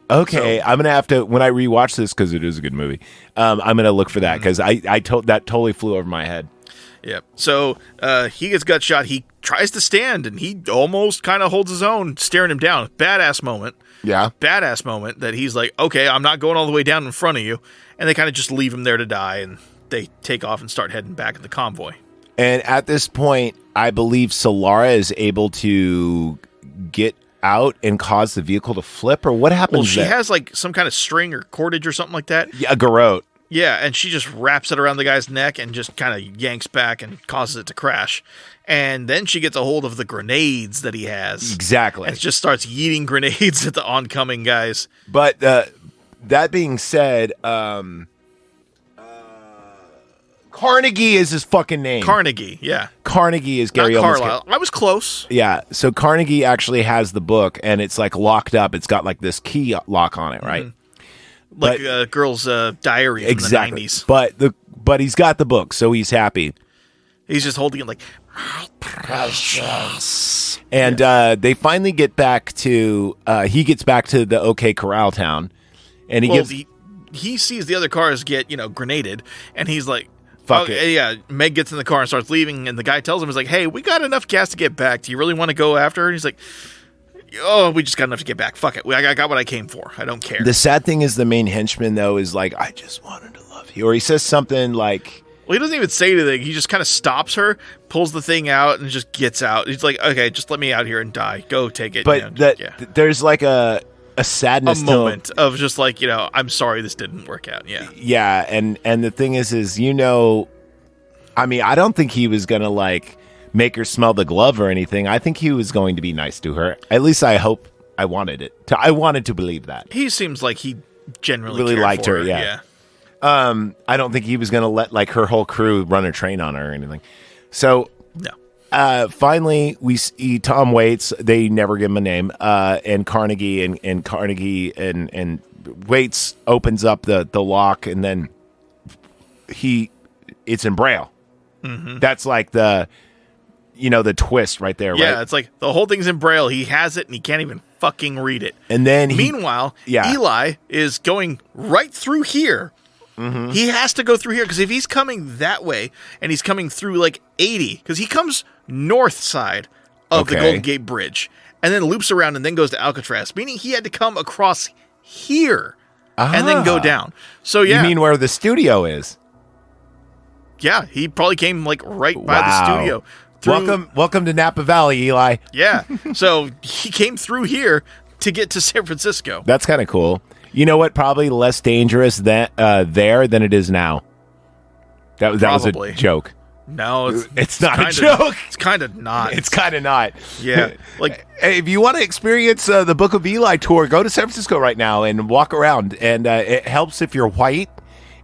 So, I'm gonna have to, when I rewatch this, because it is a good movie. I'm gonna look for that, because that totally flew over my head. Yeah. So he gets gut shot. He tries to stand, and he almost kind of holds his own, staring him down. Badass moment. Yeah. Badass moment that he's like, okay, I'm not going all the way down in front of you, and they kind of just leave him there to die, and they take off and start heading back in the convoy. And at this point, I believe Solara is able to get out and cause the vehicle to flip, or what happens? Well, she has like some kind of string or cordage or something like that. Yeah, a garrote. Yeah, and she just wraps it around the guy's neck and just kind of yanks back and causes it to crash. And then she gets a hold of the grenades that he has. Exactly. And just starts yeeting grenades at the oncoming guys. But that being said, Carnegie is his fucking name. Carnegie, yeah. Carnegie is Gary Not Oldman's Carlisle. I was close. Yeah, so Carnegie actually has the book, and it's like locked up. It's got like this key lock on it, right? Mm-hmm. Like a girl's diary from the 90s. But he's got the book, so he's happy. He's just holding it like, my precious. And they finally get back to, he gets back to the OK Corral town, and he sees the other cars get, grenaded, and he's like, fuck it. Yeah, Meg gets in the car and starts leaving, and the guy tells him, he's like, hey, we got enough gas to get back. Do you really want to go after her? And he's like, oh, we just got enough to get back. Fuck it. I got what I came for. I don't care. The sad thing is the main henchman, though, is like, I just wanted to love you. Or he says something like... Well, he doesn't even say anything. He just kind of stops her, pulls the thing out, and just gets out. He's like, okay, just let me out here and die. Go take it. But there's like a sadness moment of just like, I'm sorry this didn't work out. Yeah. Yeah, and the thing is I mean, I don't think he was going to like make her smell the glove or anything. I think he was going to be nice to her. At least I hope. I wanted to believe that. He seems like he generally really liked her. Yeah. I don't think he was going to let like her whole crew run a train on her or anything. So no. Finally, we see Tom Waits. They never give him a name. And Carnegie and Carnegie and Waits opens up the lock, and then it's in Braille. Mm-hmm. That's like the twist right there. Yeah, right? it's like the whole thing's in Braille. He has it, and he can't even fucking read it. And then meanwhile, Eli is going right through here. Mm-hmm. He has to go through here, because if he's coming that way and he's coming through like 80, because he comes north side of the Golden Gate Bridge and then loops around and then goes to Alcatraz, meaning he had to come across here and then go down. So yeah, you mean where the studio is? Yeah, he probably came like right by the studio. Welcome to Napa Valley, Eli. Yeah, so he came through here to get to San Francisco. That's kind of cool. You know what? Probably less dangerous there than it is now. That was a Probably. joke. No, It's not a kinda, joke. It's kind of not. It's kind of not. Yeah, like Hey, if you want to experience the Book of Eli tour, go to San Francisco right now and walk around. And it helps if you're white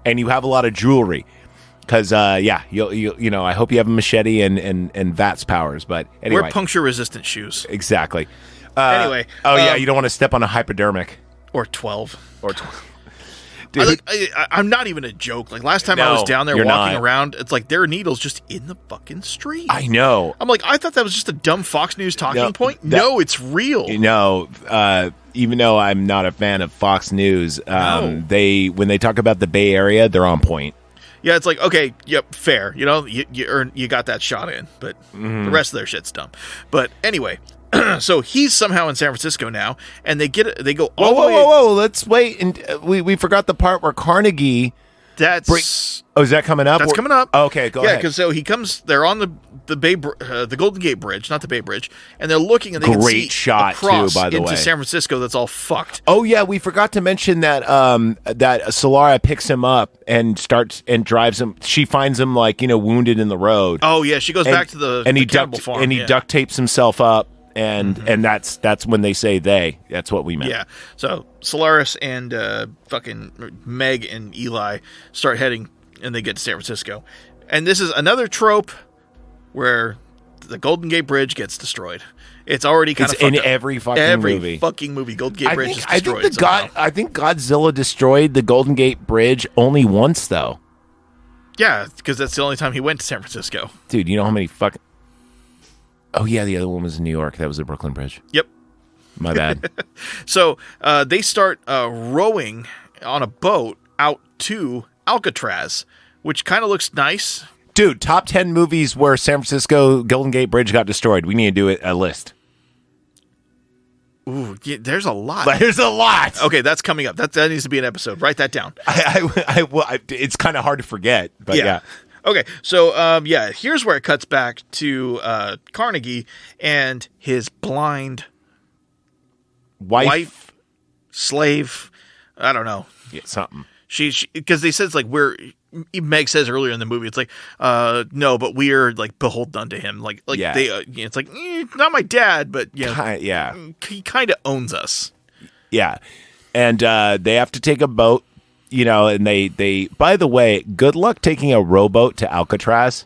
and you have a lot of jewelry. Because, you I hope you have a machete and VATS powers. But anyway. wear puncture-resistant shoes. Exactly. Anyway. You don't want to step on a hypodermic. Or 12. Or 12. Dude, I'm not even a joke. Like, last time I No, was down there you're walking not. around, it's like there are needles just in the fucking street. I know. I'm like, I thought that was just a dumb Fox News talking point. No, it's real. Even though I'm not a fan of Fox News, No. when they talk about the Bay Area, they're on point. Yeah, it's like, okay, yep, fair. You know, you got that shot in, but the rest of their shit's dumb. But anyway, so he's somehow in San Francisco now, and they go all the way. Whoa! Let's wait, and we forgot the part where Carnegie. That's Oh, is that coming up? That's coming up. Oh, okay, go ahead. Yeah, because so he comes. They're on the Golden Gate Bridge, not the Bay Bridge, and they're looking, and they can see Great shot, across too, by the into way. San Francisco. That's all fucked. Oh yeah, we forgot to mention that that Solara picks him up and starts and drives him. She finds him wounded in the road. Oh yeah, she goes back to the cannibal duct farm. and he duct tapes himself up, and that's when they say they. That's what we meant. Yeah. So Solaris and fucking Meg and Eli start heading, and they get to San Francisco. And this is another trope where the Golden Gate Bridge gets destroyed. It's already kind of in fucked up. every fucking movie. Golden Gate Bridge is I destroyed. think I think Godzilla destroyed the Golden Gate Bridge only once though. Yeah, because that's the only time he went to San Francisco. Dude, you know how many fucking... Oh, yeah, the other one was in New York. That was the Brooklyn Bridge. Yep. My bad. So they start rowing on a boat out to Alcatraz, which kind of looks nice. Dude, top 10 movies where San Francisco Golden Gate Bridge got destroyed. We need to do a list. Ooh, yeah, there's a lot. There's a lot. Okay, that's coming up. That needs to be an episode. Write that down. It's kind of hard to forget, but yeah. Okay, so here's where it cuts back to Carnegie and his blind wife, slave. I don't know. Yeah, something. She because they said it's like Meg says earlier in the movie, it's like no, but we're like beholden to him. Like Yeah. they it's like not my dad, but Yeah. he kind of owns us. Yeah. And they have to take a boat, and they by the way, good luck taking a rowboat to Alcatraz.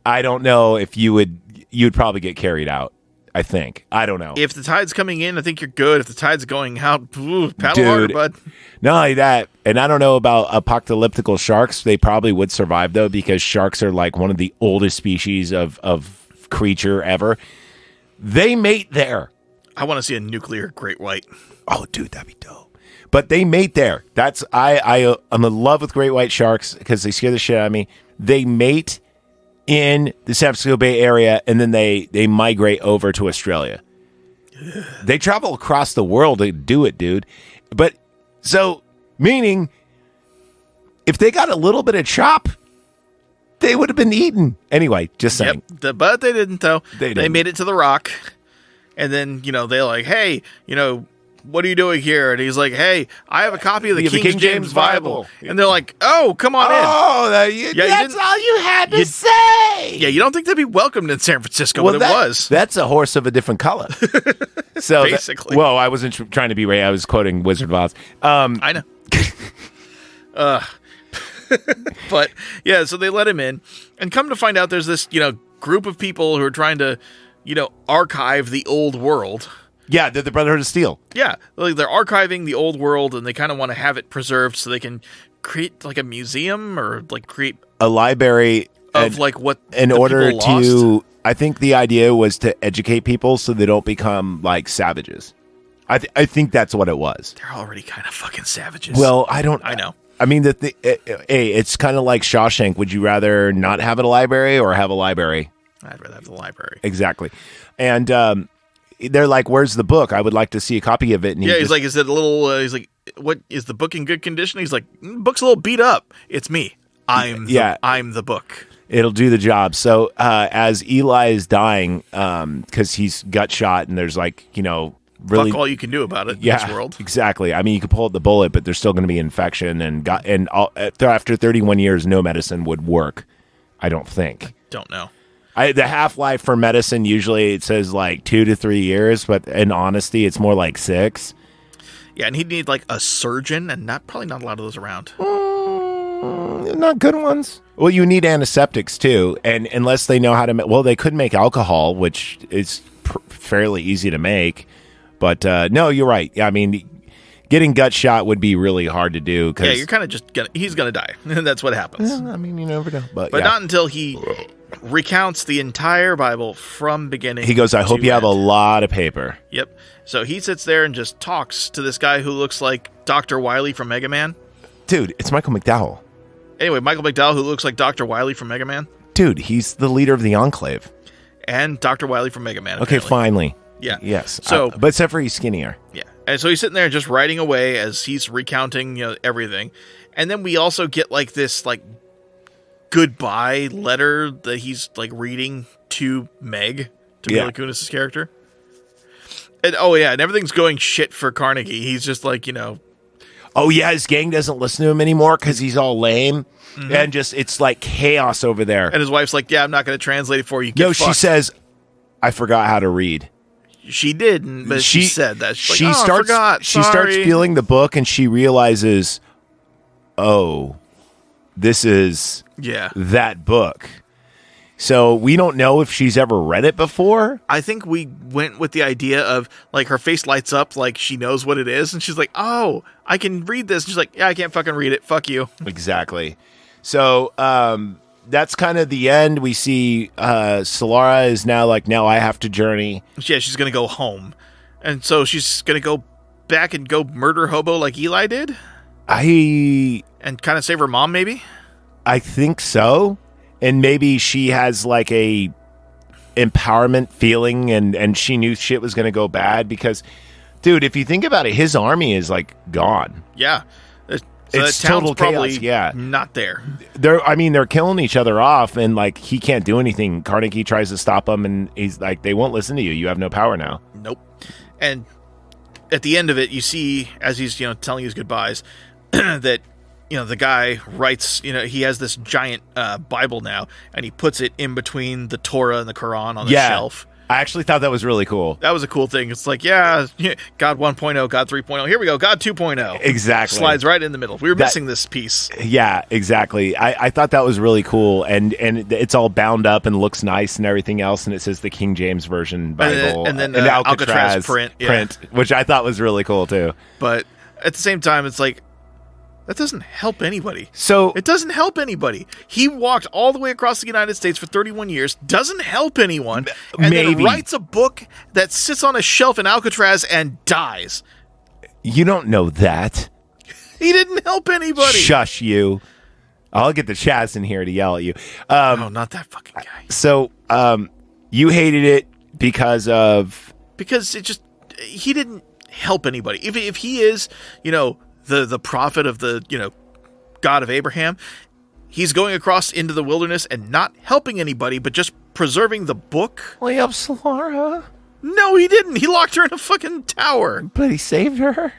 I don't know if you'd probably get carried out. I think. I don't know. If the tide's coming in, I think you're good. If the tide's going out, paddle harder, bud. Not only that, and I don't know about apocalyptical sharks. They probably would survive, though, because sharks are like one of the oldest species of creature ever. They mate there. I want to see a nuclear great white. Oh, dude, that'd be dope. But they mate there. I'm in love with great white sharks because they scare the shit out of me. They mate in the San Francisco Bay Area, and then they migrate over to Australia. They travel across the world to do it, dude. But so, meaning, if they got a little bit of chop, they would have been eaten. Anyway, just saying. Yep, but they didn't, though. They They made it to the rock, and then, they're like, hey, what are you doing here? And he's like, hey, I have a copy of the King James Bible. And they're like, oh, come on in. Oh, that's all you had to say. Yeah, you don't think they'd be welcomed in San Francisco, but it was. That's a horse of a different color. So Basically. I wasn't trying to be Ray. I was quoting Wizard of Oz. I know. But, yeah, so they let him in. And come to find out there's this, group of people who are trying to, archive the old world. Yeah, they're the Brotherhood of Steel. Yeah, like they're archiving the old world, and they kind of want to have it preserved so they can create like a museum or like create A library of like what in the order people lost. to. I think the idea was to educate people so they don't become like savages. I think that's what it was. They're already kind of fucking savages. Well, I know. I mean, it's kind of like Shawshank. Would you rather not have a library or have a library? I'd rather have the library. Exactly. And they're like, "Where's the book? I would like to see a copy of it." And He's like, "Is it a little?" He's like, "What is the book in good condition?" He's like, "Book's a little beat up. It's me. I'm the book. It'll do the job." So as Eli is dying, because he's gut shot, and there's like really fuck all you can do about it in yeah, this world. exactly. I mean, you could pull the bullet, but there's still going to be infection, and after 31 years, no medicine would work. I don't think. Don't know. The half-life for medicine usually it says like 2 to 3 years, but in honesty, it's more like 6. Yeah, and he'd need like a surgeon, and probably not a lot of those around. Not good ones. Well, you need antiseptics too, and unless they know how to they could make alcohol, which is fairly easy to make. But no, you're right. I mean, getting gut shot would be really hard to do. Yeah, you're kind of just he's gonna die. That's what happens. Yeah, I mean, you never know. But not until he recounts the entire Bible from beginning. He goes, I hope you have a lot of paper. Yep. So he sits there and just talks to this guy who looks like Dr. Wily from Mega Man. Dude, it's Michael McDowell. Anyway, Michael McDowell, who looks like Dr. Wily from Mega Man. Dude, he's the leader of the Enclave. And Dr. Wily from Mega Man. Okay, apparently. finally. Yeah. Yes. So, but except for he's skinnier. Yeah. And so he's sitting there just writing away as he's recounting, everything. And then we also get like this like goodbye letter that he's like reading to Meg, to Mila Kunis' character. And and everything's going shit for Carnegie. He's just like, oh yeah, his gang doesn't listen to him anymore because he's all lame. Mm-hmm. And just it's like chaos over there. And his wife's like, yeah, I'm not going to translate it for you. No, she says, I forgot how to read. She didn't, but she said that. She's like, starts, I forgot. She starts feeling the book and she realizes, oh, this is that book. So we don't know if she's ever read it before. I think we went with the idea of like her face lights up like she knows what it is. And she's like, oh, I can read this. And she's like, yeah, I can't fucking read it. Fuck you. Exactly. So that's kind of the end. We see Solara is now like, now I have to journey. Yeah, she's going to go home. And so she's going to go back and go murder Hobo like Eli did? And kind of save her mom, maybe? I think so. And maybe she has like a empowerment feeling and she knew shit was going to go bad because, dude, if you think about it, his army is like gone. Yeah. So it's total chaos. Yeah. Not there. They're killing each other off and like he can't do anything. Carnegie tries to stop him and he's like, they won't listen to you. You have no power now. Nope. And at the end of it, you see, as he's, telling his goodbyes, that, the guy writes, he has this giant Bible now, and he puts it in between the Torah and the Quran on the shelf. I actually thought that was really cool. That was a cool thing. It's like, God 1.0, God 3.0. Here we go, God 2.0. Exactly. Slides right in the middle. We were missing this piece. Yeah, exactly. I thought that was really cool, and it's all bound up and looks nice and everything else, and it says the King James Version Bible. And then Alcatraz print. Which I thought was really cool, too. But at the same time, it's like, that doesn't help anybody. So it doesn't help anybody. He walked all the way across the United States for 31 years, doesn't help anyone, and then writes a book that sits on a shelf in Alcatraz and dies. You don't know that. He didn't help anybody. Shush you. I'll get the Chaz in here to yell at you. Oh, not that fucking guy. So you hated it because he didn't help anybody. If he is, the prophet of the, God of Abraham, he's going across into the wilderness and not helping anybody, but just preserving the book. Well, he helped Solara. No, he didn't. He locked her in a fucking tower. But he saved her.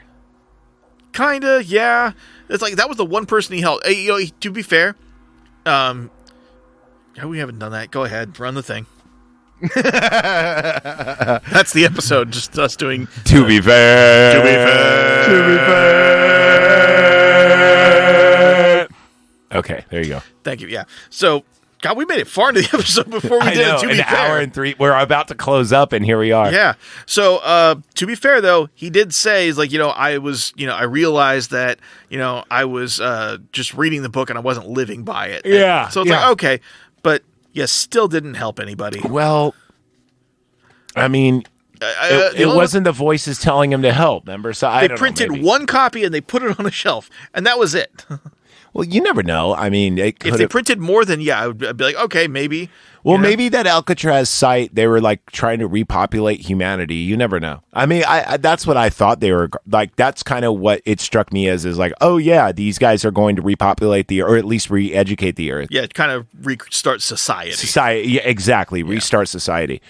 Kinda, yeah. It's like that was the one person he helped. To be fair, we haven't done that. Go ahead, run the thing. That's the episode. Just us doing. To be fair. Okay, there you go. Thank you. Yeah. So, God, we made it far into the episode before we did. To be fair, hour and 3. We're about to close up, and here we are. Yeah. So, to be fair, though, he did say, he's like, I was, I realized that, I was just reading the book and I wasn't living by it. Yeah. And so it's like, okay, but you still didn't help anybody. Well, I mean, it wasn't the voices telling him to help. Remember, so they printed one copy and they put it on a shelf, and that was it. Well, you never know. I mean, if they printed more than I'd be like, okay, maybe. Well, maybe that Alcatraz site, they were like trying to repopulate humanity. You never know. I mean, I that's what I thought they were like. That's kind of what it struck me as is like, oh yeah, these guys are going to repopulate the, or at least re-educate the earth. Yeah, kind of restart society. Yeah, exactly. Yeah. Restart society.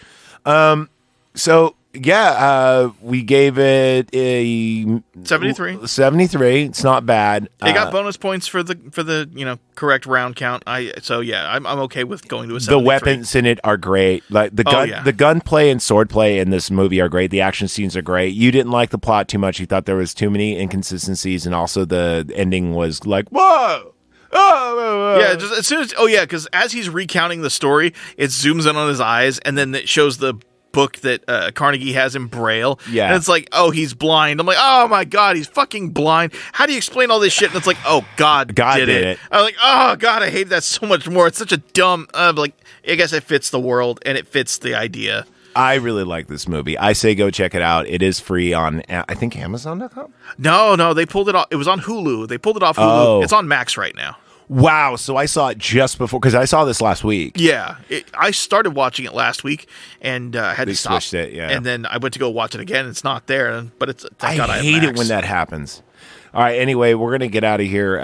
So Yeah, we gave it a 73. 73. It's not bad. It got bonus points for the correct round count. I'm okay with going to a 73. The weapons in it are great. Like the gunplay and swordplay in this movie are great. The action scenes are great. You didn't like the plot too much. You thought there was too many inconsistencies, and also the ending was like, whoa. Yeah, just as soon as because as he's recounting the story, it zooms in on his eyes, and then it shows the book that Carnegie has in Braille. Yeah, and it's like, oh, he's blind. I'm like, oh my god, he's fucking blind. How do you explain all this shit? And it's like, oh, God did it. I'm like, oh god, I hate that so much more. It's such a dumb. Like, I guess it fits the world and it fits the idea. I really like this movie. I say go check it out. It is free on, I think, Amazon.com? No, they pulled it off. It was on Hulu. They pulled it off Hulu. Oh. It's on Max right now. Wow. So I saw it just before, because I saw this last week. Yeah. I started watching it last week and had They to stop. switched it, yeah. And then I went to go watch it again. It's not there. But it's, thank God I have hate it Max. when that happens. All right. Anyway, we're going to get out of here.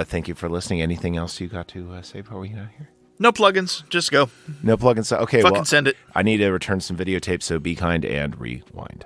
Thank you for listening. Anything else you got to say before we get out of here? No plugins. Just go. No plugins. Okay. Fucking send it. I need to return some videotapes, so be kind and rewind.